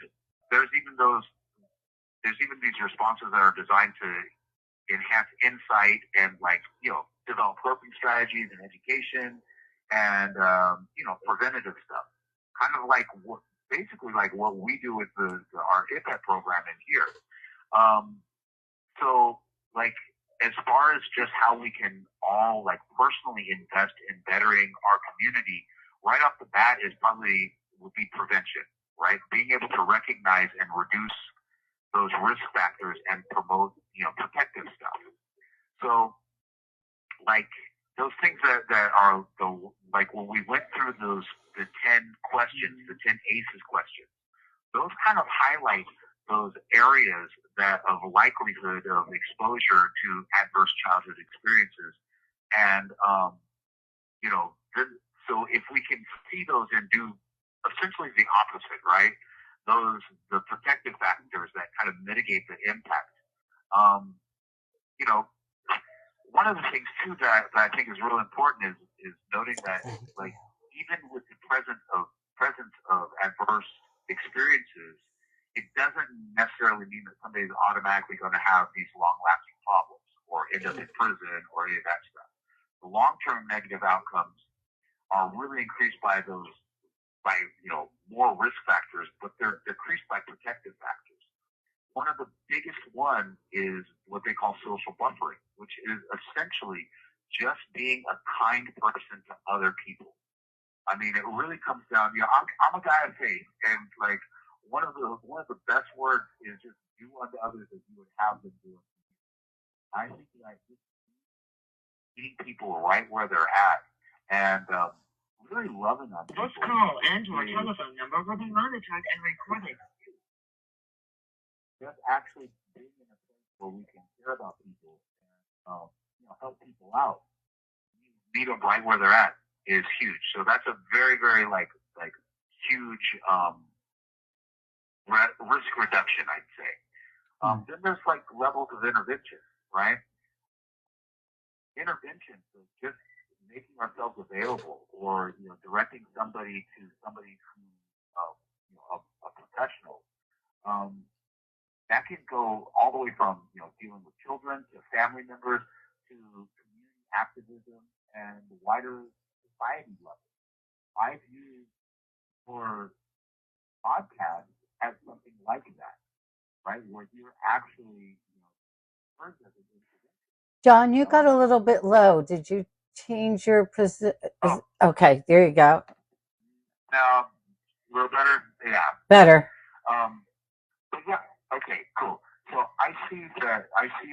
there's even these responses that are designed to enhance insight and like develop coping strategies and education and preventative stuff, kind of like basically like what we do with our IPET program in here. So like as far as just how we can all like personally invest in bettering our community, right off the bat would be prevention, right? Being able to recognize and reduce those risk factors and promote, protective stuff. So like those things that are like when we went through the 10 questions, the 10 ACEs questions, those kind of highlight those areas of likelihood of exposure to adverse childhood experiences. And, so if we can see those and do essentially the opposite, right? The protective factors that kind of mitigate the impact. One of the things too that I think is real important is noting that like even with the presence of adverse experiences, it doesn't necessarily mean that somebody's automatically going to have these long-lasting problems or end up in prison or any of that stuff. The long-term negative outcomes are really increased by more risk factors, but they're decreased by protective factors. One of the biggest one is what they call social buffering, which is essentially just being a kind person to other people. I mean, it really comes down. I'm a guy of faith, and like one of the best words is just do unto others as you would have them do. I think that just meeting people right where they're at and really loving them. This call and/or telephone number will be monitored and recorded. Just actually being in a place where we can care about people and help people out, meet them right where they're at is huge. So that's a very, very like huge risk reduction, I'd say. Then there's like levels of intervention, right? Intervention, so just making ourselves available or directing somebody to somebody who a professional. That can go all the way from dealing with children to family members to community activism and wider society level. I've used for podcasts as something like that, right? Where you're actually heard of it. John, you got a little bit low. Did you change your position? Oh. Okay, there you go. Now, A little better? Yeah. Better. But yeah, okay, cool. So I see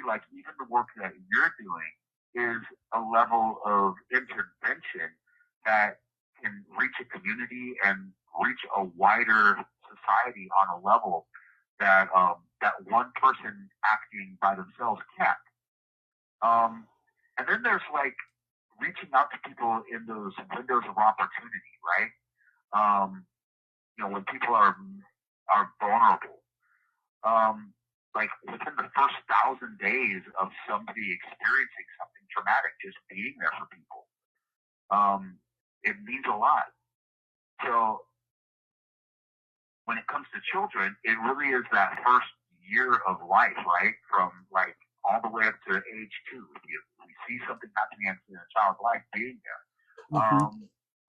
like even the work that you're doing is a level of intervention that can reach a community and reach a wider society on a level that that one person acting by themselves can't. And then there's like reaching out to people in those windows of opportunity, right? When people are vulnerable, like within the first 1,000 days of somebody experiencing something traumatic, just being there for people, it means a lot. So when it comes to children, it really is that first year of life, right? From like all the way up to age 2. We see something happening in a child's life, being there.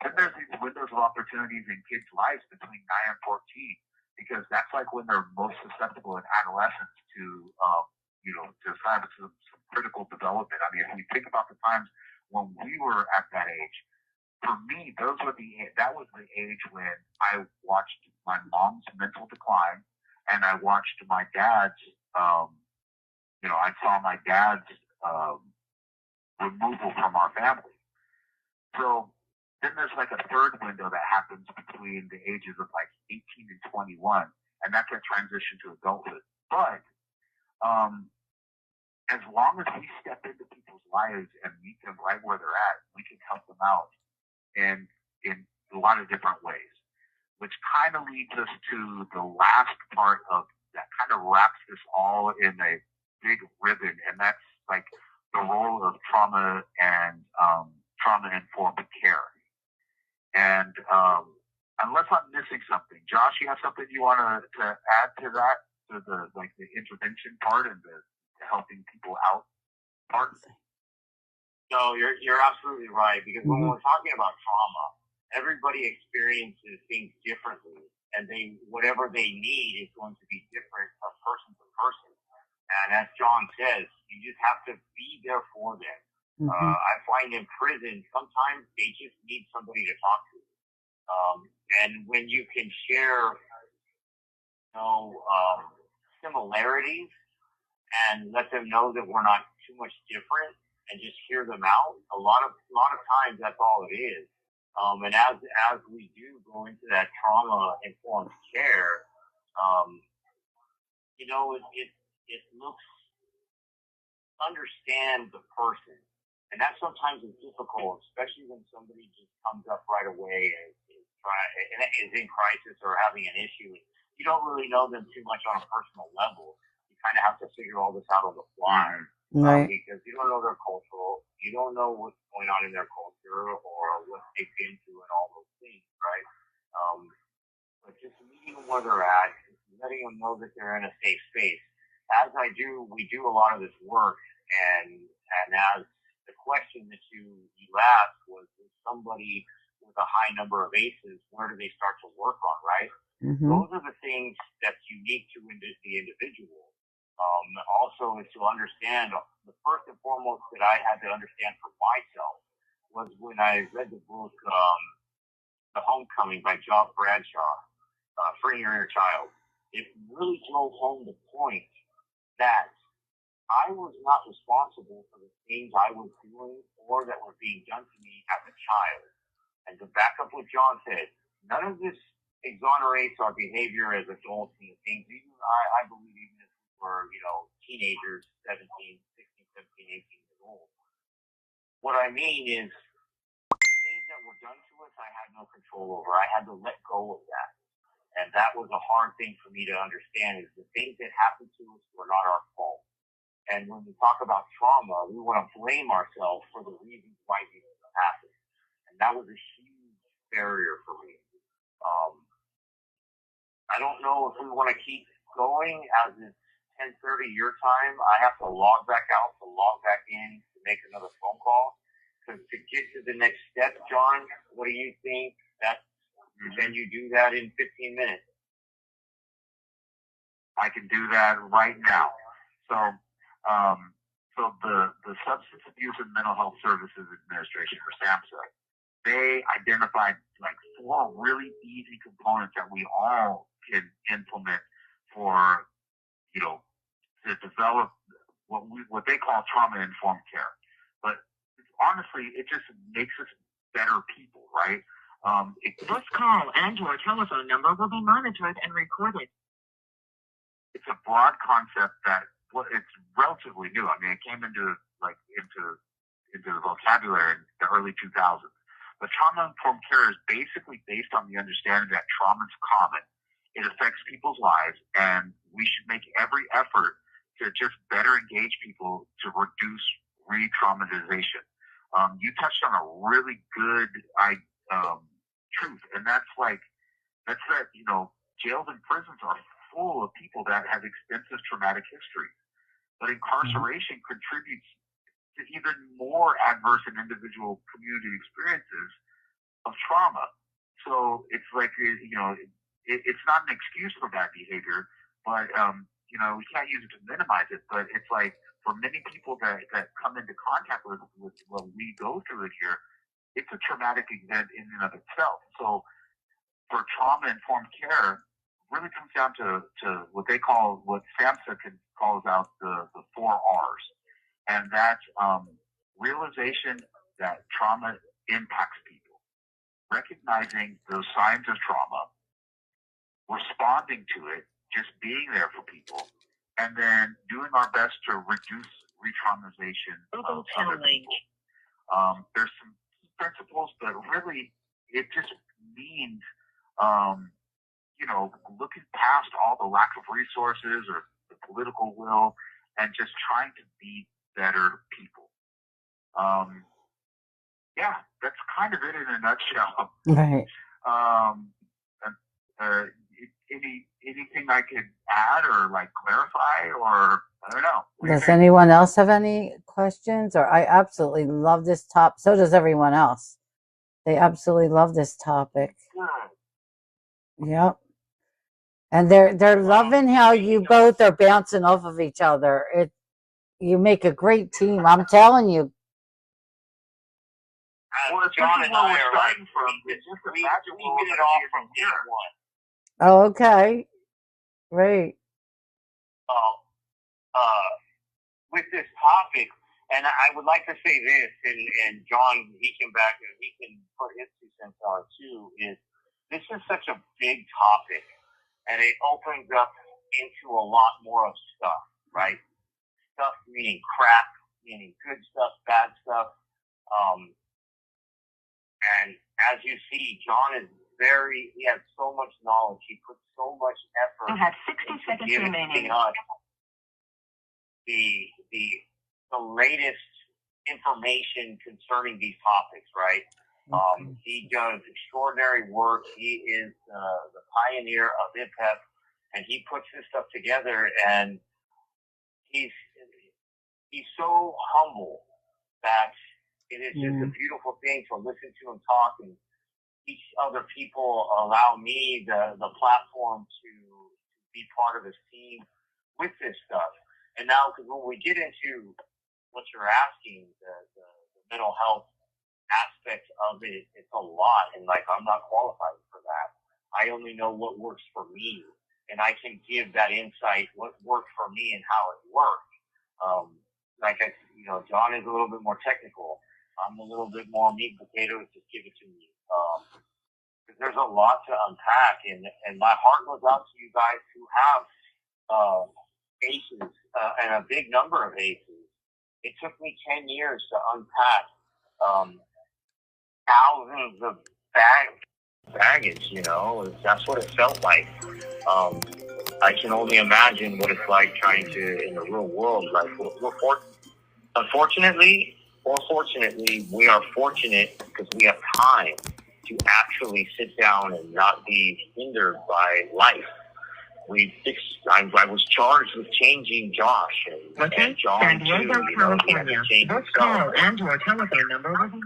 Then there's these windows of opportunities in kids' lives between 9 and 14, because that's like when they're most susceptible in adolescence to, to some critical development. I mean, if we think about the times when we were at that age, for me, that was the age when I watched my mom's mental decline, and I watched my dad's, I saw my dad's removal from our family. So then there's like a third window that happens between the ages of like 18 and 21, and that's a transition to adulthood. But as long as we step into people's lives and meet them right where they're at, we can help them out in a lot of different ways, which kind of leads us to the last part of that kind of wraps this all in a big ribbon, and that's like the role of trauma and trauma-informed care. And unless I'm missing something, Josh, you have something you want to add to that, to the intervention part and the helping people out part? No, you're absolutely right, because when we're talking about trauma, everybody experiences things differently, and whatever they need is going to be different from person to person. And as John says, you just have to be there for them. I find in prison, sometimes they just need somebody to talk to. And when you can share, similarities and let them know that we're not too much different and just hear them out, a lot of times that's all it is. And as we do go into that trauma-informed care, it looks, understand the person. And that sometimes is difficult, especially when somebody just comes up right away and is in crisis or having an issue. You don't really know them too much on a personal level. You kind of have to figure all this out on the fly. Right. Because you don't know their cultural, you don't know what's going on in their culture or what they've been through and all those things, right? But just meeting them where they're at, letting them know that they're in a safe space. As we do a lot of this work, and as the question that you asked was somebody with a high number of ACEs, where do they start to work on, right? Those are the things that's unique to the individual. Also is to understand, the first and foremost that I had to understand for myself was when I read the book, The Homecoming by Josh Bradshaw, Freeing Your Inner Child. It really drove home the point that I was not responsible for the things I was doing or that were being done to me as a child. And to back up what John said, none of this exonerates our behavior as adults and the things, even I believe even if we were, teenagers, 17, 16, 17, 18 years old. What I mean is, things that were done to us, I had no control over. I had to let go of that. And that was a hard thing for me to understand, is the things that happened to us were not our fault. And when we talk about trauma, we want to blame ourselves for the reasons why these things happened. And that was a huge barrier for me. I don't know if we want to keep going as it's 10:30 your time. I have to log back out to log back in to make another phone call. So to get to the next step, John, what do you think? Can you do that in 15 minutes? I can do that right now. So the Substance Abuse and Mental Health Services Administration, or SAMHSA, they identified like 4 really easy components that we all can implement for, to develop what they call trauma-informed care. But honestly, it just makes us better people, right? This call and your telephone number will be monitored and recorded. It's a broad concept that it's relatively new. I mean, it came into the vocabulary in the early 2000s. But trauma-informed care is basically based on the understanding that trauma is common. It affects people's lives, and we should make every effort to just better engage people to reduce re-traumatization. You touched on a really good truth, and that's that jails and prisons are full of people that have extensive traumatic history, but incarceration contributes to even more adverse and individual community experiences of trauma. So it's like, it's not an excuse for bad behavior, but we can't use it to minimize it. But it's like, for many people that come into contact with what we go through it here, it's a traumatic event in and of itself. So for trauma-informed care, really comes down to what SAMHSA calls out the 4 R's. And that's realization that trauma impacts people, recognizing those signs of trauma, responding to it, just being there for people, and then doing our best to reduce re-traumatization of other people. There's some principles, but really it just means, looking past all the lack of resources or the political will and just trying to be better people. That's kind of it in a nutshell. Right. Anything I could add or clarify, or I don't know. Does anyone else have any questions? Or I absolutely love this topic. So does everyone else. They absolutely love this topic. Yep. And they're loving how you both are bouncing off of each other. You make a great team. I'm telling you. Well, John and I are starting from. We hit it off from day one. Oh, okay. Great. With this topic, and I would like to say this, and John, he can back and he can put his 2 cents on it too, is this is such a big topic, and it opens up into a lot more of stuff, right? Stuff meaning crap, meaning good stuff, bad stuff. And as you see, John is he has so much knowledge. He puts so much effort. You have 60 seconds remaining. The latest information concerning these topics, right? He does extraordinary work. He is the pioneer of IPEP, and he puts this stuff together, and he's so humble that it is just a beautiful thing to listen to him talk, and each other people allow me the platform to be part of his team with this stuff. And now, because when we get into what you're asking, the mental health aspect of it, it's a lot. And I'm not qualified for that. I only know what works for me. And I can give that insight, what worked for me and how it worked. John is a little bit more technical. I'm a little bit more meat and potatoes, just give it to me. Because there's a lot to unpack. And my heart goes out to you guys who have ACEs, and a big number of ACEs. It took me 10 years to unpack thousands of baggage, That's what it felt like. I can only imagine what it's like trying to, in the real world, unfortunately, or fortunately, we are fortunate because we have time to actually sit down and not be hindered by life. I was charged with changing Josh and John San Diego, too. California. This call and your telephone number will be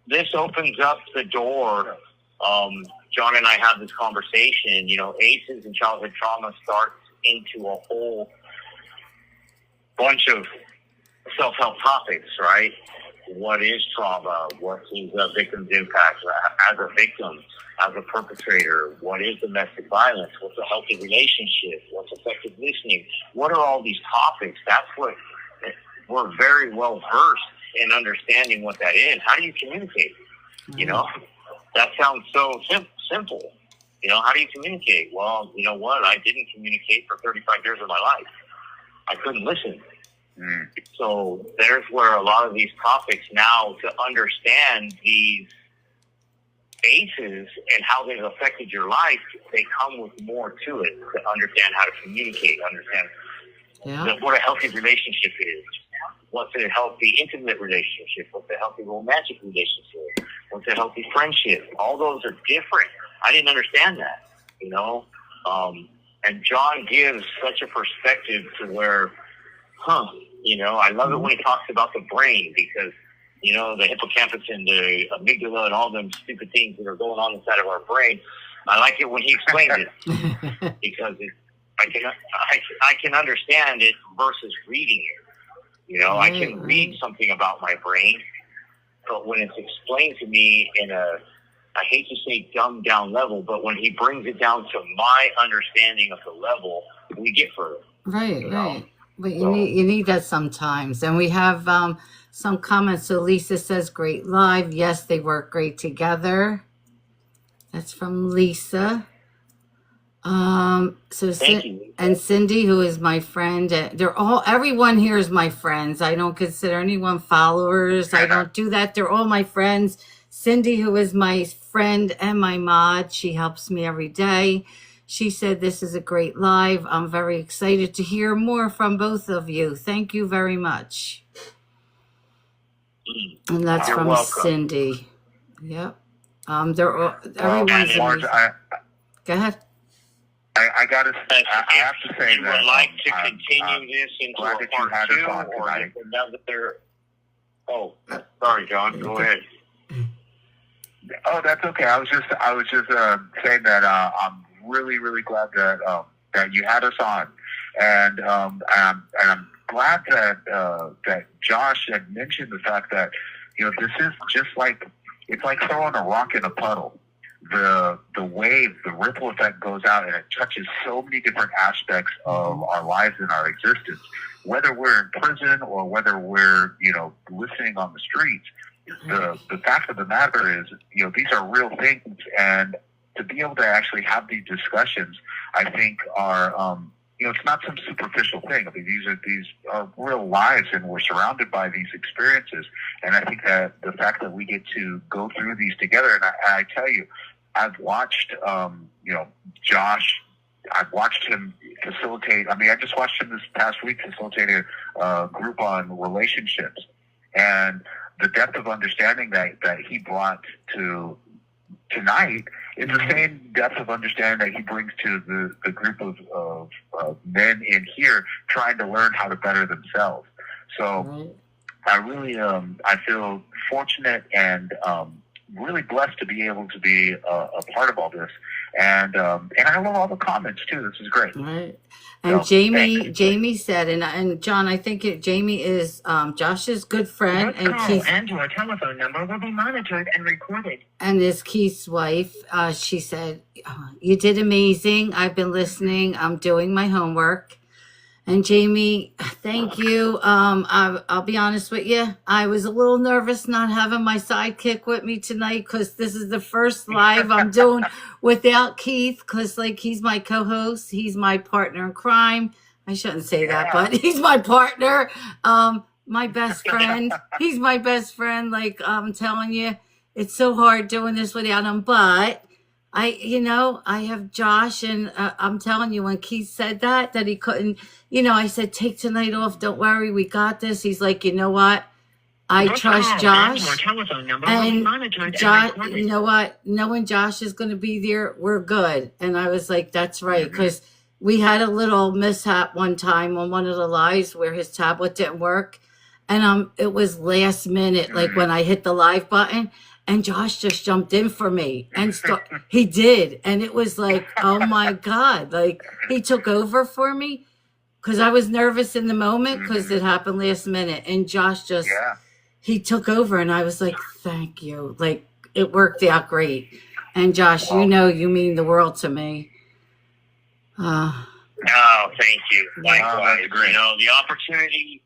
this opens up the door. John and I have this conversation. ACEs and childhood trauma starts into a whole bunch of self-help topics, right? What is trauma? What is a victim's impact as a victim, as a perpetrator? What is domestic violence? What's a healthy relationship? What's effective listening? What are all these topics? That's what we're very well versed in understanding what that is. How do you communicate? You know, that sounds so simple. You know, how do you communicate? Well, you know what? I didn't communicate for 35 years of my life. I couldn't listen. So there's where a lot of these topics now, to understand these bases and how they've affected your life, they come with more to it, to understand how to communicate, understand what a healthy relationship is, what's a healthy intimate relationship, what's a healthy romantic relationship, what's a healthy friendship. All those are different. I didn't understand that, you know. And John gives such a perspective to where, you know, I love it when he talks about the brain, because, you know, the hippocampus and the amygdala and all them stupid things that are going on inside of our brain. I like it when he explains it, because I can understand it versus reading it. You know, I can read something about my brain, but when it's explained to me in a, I hate to say dumbed down level, but when he brings it down to my understanding of the level, we get further. Right, right. But you need that sometimes. And we have some comments. So Lisa says, great live. Yes, they work great together. That's from Lisa. Thank you. And Cindy, who is my friend, everyone here is my friends. I don't consider anyone followers. I don't do that. They're all my friends. Cindy, who is my friend and my mod, she helps me every day. She said, this is a great live. I'm very excited to hear more from both of you. Thank you very much. And that's You're from welcome. Cindy. Yep. Everyone's Marge, Go ahead. I gotta. I have to say you that would like to continue this into a part two, or another. Oh, sorry, John. Go ahead. Oh, that's okay. I was just saying that I'm really glad that that you had us on, and I'm glad that Josh had mentioned the fact that, you know, this is just like, it's like throwing a rock in a puddle. The wave, the ripple effect goes out, and it touches so many different aspects of our lives and our existence. Whether we're in prison or whether we're, you know, listening on the streets, the fact of the matter is, you know, these are real things, and to be able to actually have these discussions, I think are, you know, it's not some superficial thing. I mean, these are real lives, and we're surrounded by these experiences. And I think that the fact that we get to go through these together, and I tell you, I've watched, you know, Josh. I've watched him facilitate. I mean, I just watched him this past week facilitate a group on relationships, and the depth of understanding that he brought to tonight is the same depth of understanding that he brings to the group of men in here trying to learn how to better themselves. So I really, I feel fortunate and really blessed to be able to be a part of all this. And I love all the comments too. This is great. Right. And so, Jamie said, and John, I think Jamie is Josh's good friend, and Keith, and your telephone number will be monitored and recorded. And is Keith's wife. She said, you did amazing. I've been listening. I'm doing my homework. And Jamie, thank you. I'll be honest with you. I was a little nervous not having my sidekick with me tonight, because this is the first live I'm doing without Keith, because like he's my co-host. He's my partner in crime. I shouldn't say that, but he's my partner. My best friend. He's my best friend. Like I'm telling you, it's so hard doing this without him, but I have Josh, and I'm telling you, when Keith said that he couldn't, I said, take tonight off. Don't worry. We got this. He's like, you know what? I trust Josh. And Josh, you know what? Knowing Josh is going to be there, we're good. And I was like, that's right. Because we had a little mishap one time on one of the lives where his tablet didn't work. And it was last minute, like when I hit the live button. And Josh just jumped in for me, and he did. And it was like, oh my God, like he took over for me. because I was nervous in the moment because it happened last minute. And Josh just, he took over and I was like, thank you. Like, it worked out great. And Josh, you know, you mean the world to me. Oh, thank you. Likewise. You know, the opportunity,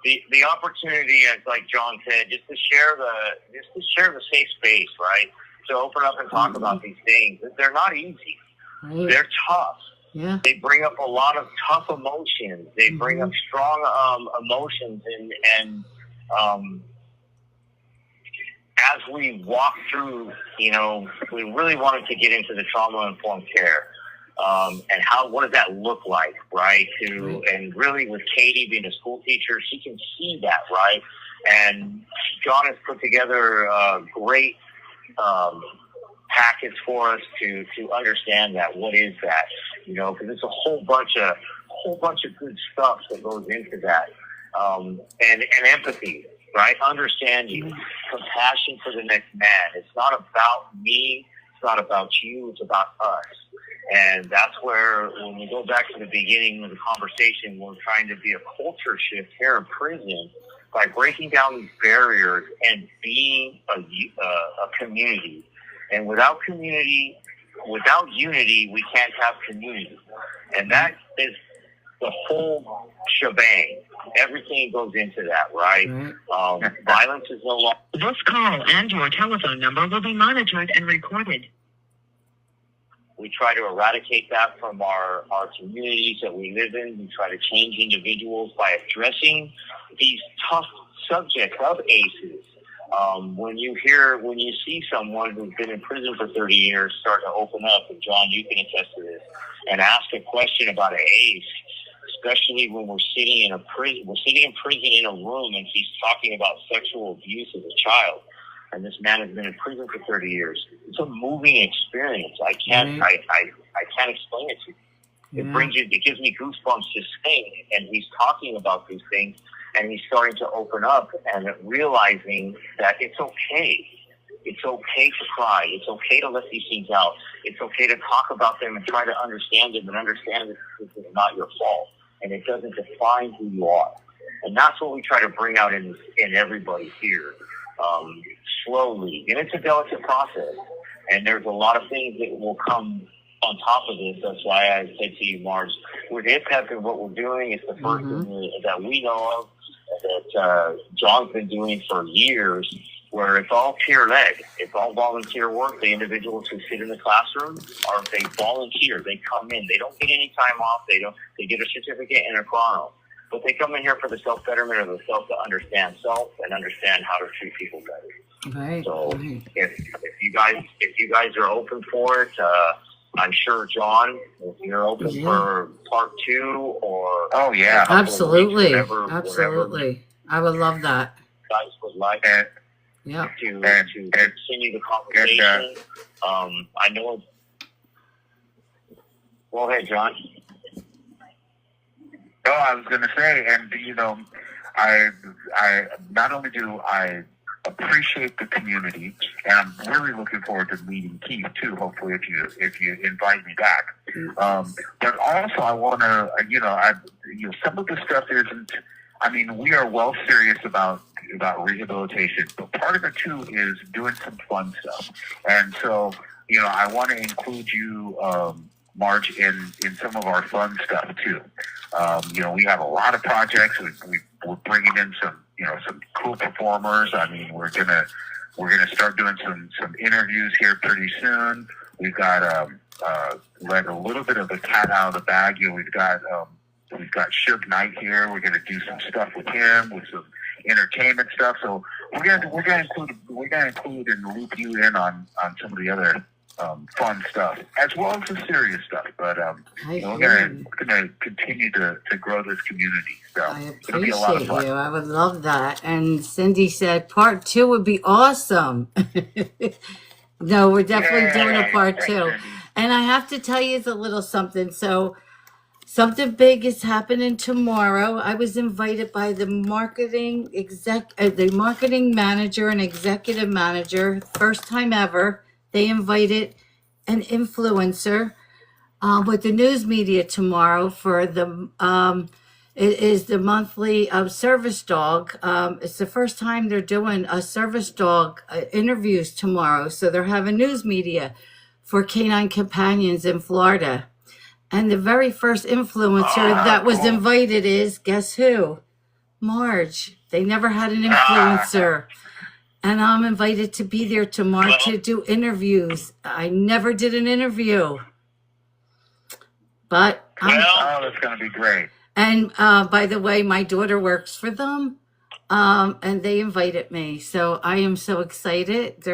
the opportunity, as like John said, just to share the safe space, right? To open up and talk about these things. They're not easy. Right. They're tough. Yeah. They bring up a lot of tough emotions. They bring up strong emotions, and as we walk through, you know, we really wanted to get into the trauma-informed care, and what does that look like, right? And really, with Katie being a school teacher, she can see that, right? And John has put together a great packets for us to understand that. What is that? You know, because it's a whole bunch of good stuff that goes into that, and empathy, right? Understanding, compassion for the next man. It's not about me. It's not about you. It's about us. And that's where, when we go back to the beginning of the conversation, we're trying to be a culture shift here in prison by breaking down these barriers and being a community. And without community, without unity, we can't have community. And that is the whole shebang. Everything goes into that, right? Violence is no longer... This call and your telephone number will be monitored and recorded. We try to eradicate that from our communities that we live in. We try to change individuals by addressing these tough subjects of ACEs. When you see someone who's been in prison for 30 years start to open up, and John, you can attest to this, and ask a question about an ACE, especially when we're sitting in prison in a room and he's talking about sexual abuse as a child, and this man has been in prison for 30 years. It's a moving experience. I can't explain it to you. It gives me goosebumps to think, and he's talking about these things, and he's starting to open up and realizing that it's okay. It's okay to cry. It's okay to let these things out. It's okay to talk about them and try to understand them and understand that this is not your fault, and it doesn't define who you are. And that's what we try to bring out in everybody here, slowly. And it's a delicate process, and there's a lot of things that will come on top of this. That's why I said to you, Marge, with IPEP and what we're doing, it's the first thing that we know of, that John's been doing for years, where it's all peer-led. It's all volunteer work. The individuals who sit in the classroom they volunteer. They come in. They don't get any time off. They get a certificate and a chrono. But they come in here for the self-betterment of the self, to understand self and understand how to treat people better. Right. So if you guys are open for it, I'm sure, John, if you're open for part 2 or absolutely, whatever, absolutely, I would love that. Guys would like to continue the conversation. I know. Go ahead, John. No, I was going to say, and you know, I not only do I appreciate the community, and I'm really looking forward to meeting Keith too. Hopefully, if you invite me back, but also I want to, some of the stuff isn't. I mean, we are well serious about rehabilitation, but part of it too is doing some fun stuff, and so I want to include you, Marge, in some of our fun stuff too. We have a lot of projects. We're bringing in some cool performers. I mean, we're gonna start doing some interviews here pretty soon. We've got let a little bit of the cat out of the bag. We've got Suge Knight here. We're gonna do some stuff with him, with some entertainment stuff. So we're gonna include and loop you in on some of the other fun stuff, as well as the serious stuff. But we're gonna continue to grow this community. So I it'll be a lot of appreciate fun. you. I would love that. And Cindy said part 2 would be awesome. No, we're definitely doing a part 2. Cindy. And I have to tell you, it's a little something. So something big is happening tomorrow. I was invited by the marketing manager and executive manager, first time ever. They invited an influencer with the news media tomorrow for it is the monthly service dog. It's the first time they're doing a service dog interviews tomorrow. So they're having news media for canine companions in Florida. And the very first influencer that was invited is, guess who? Marge. They never had an influencer. And I'm invited to be there tomorrow to do interviews. I never did an interview. But that's going to be great. And by the way, my daughter works for them, and they invited me. So I am so excited.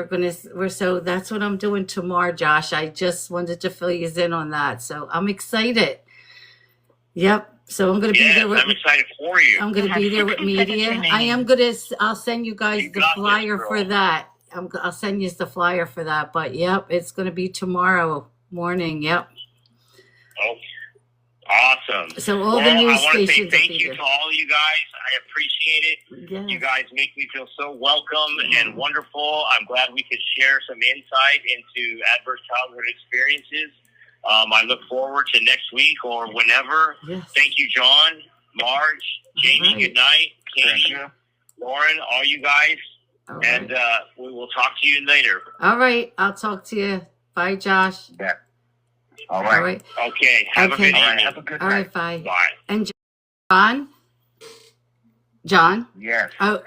So that's what I'm doing tomorrow, Josh. I just wanted to fill you in on that. So I'm excited. Yep. So I'm going to be there. I'm excited for you. I'm going to be there with media. I'll send you guys the flyer for that. I'll send you the flyer for that. But yep, it's going to be tomorrow morning. Yep. Okay. Awesome. So all the news I want to say stations. thank you to all of you guys. I appreciate it. Yes. You guys make me feel so welcome and wonderful. I'm glad we could share some insight into adverse childhood experiences. I look forward to next week or whenever. Yes. Thank you, John, Marge, Jamie, right. good night, Katie, Lauren, all you guys. All right. And we will talk to you later. All right. I'll talk to you. Bye, Josh. Yeah. All right. All right. Okay. Have a good evening. All right. Have a good All night. right. Bye. Bye. And John? Yes. Oh,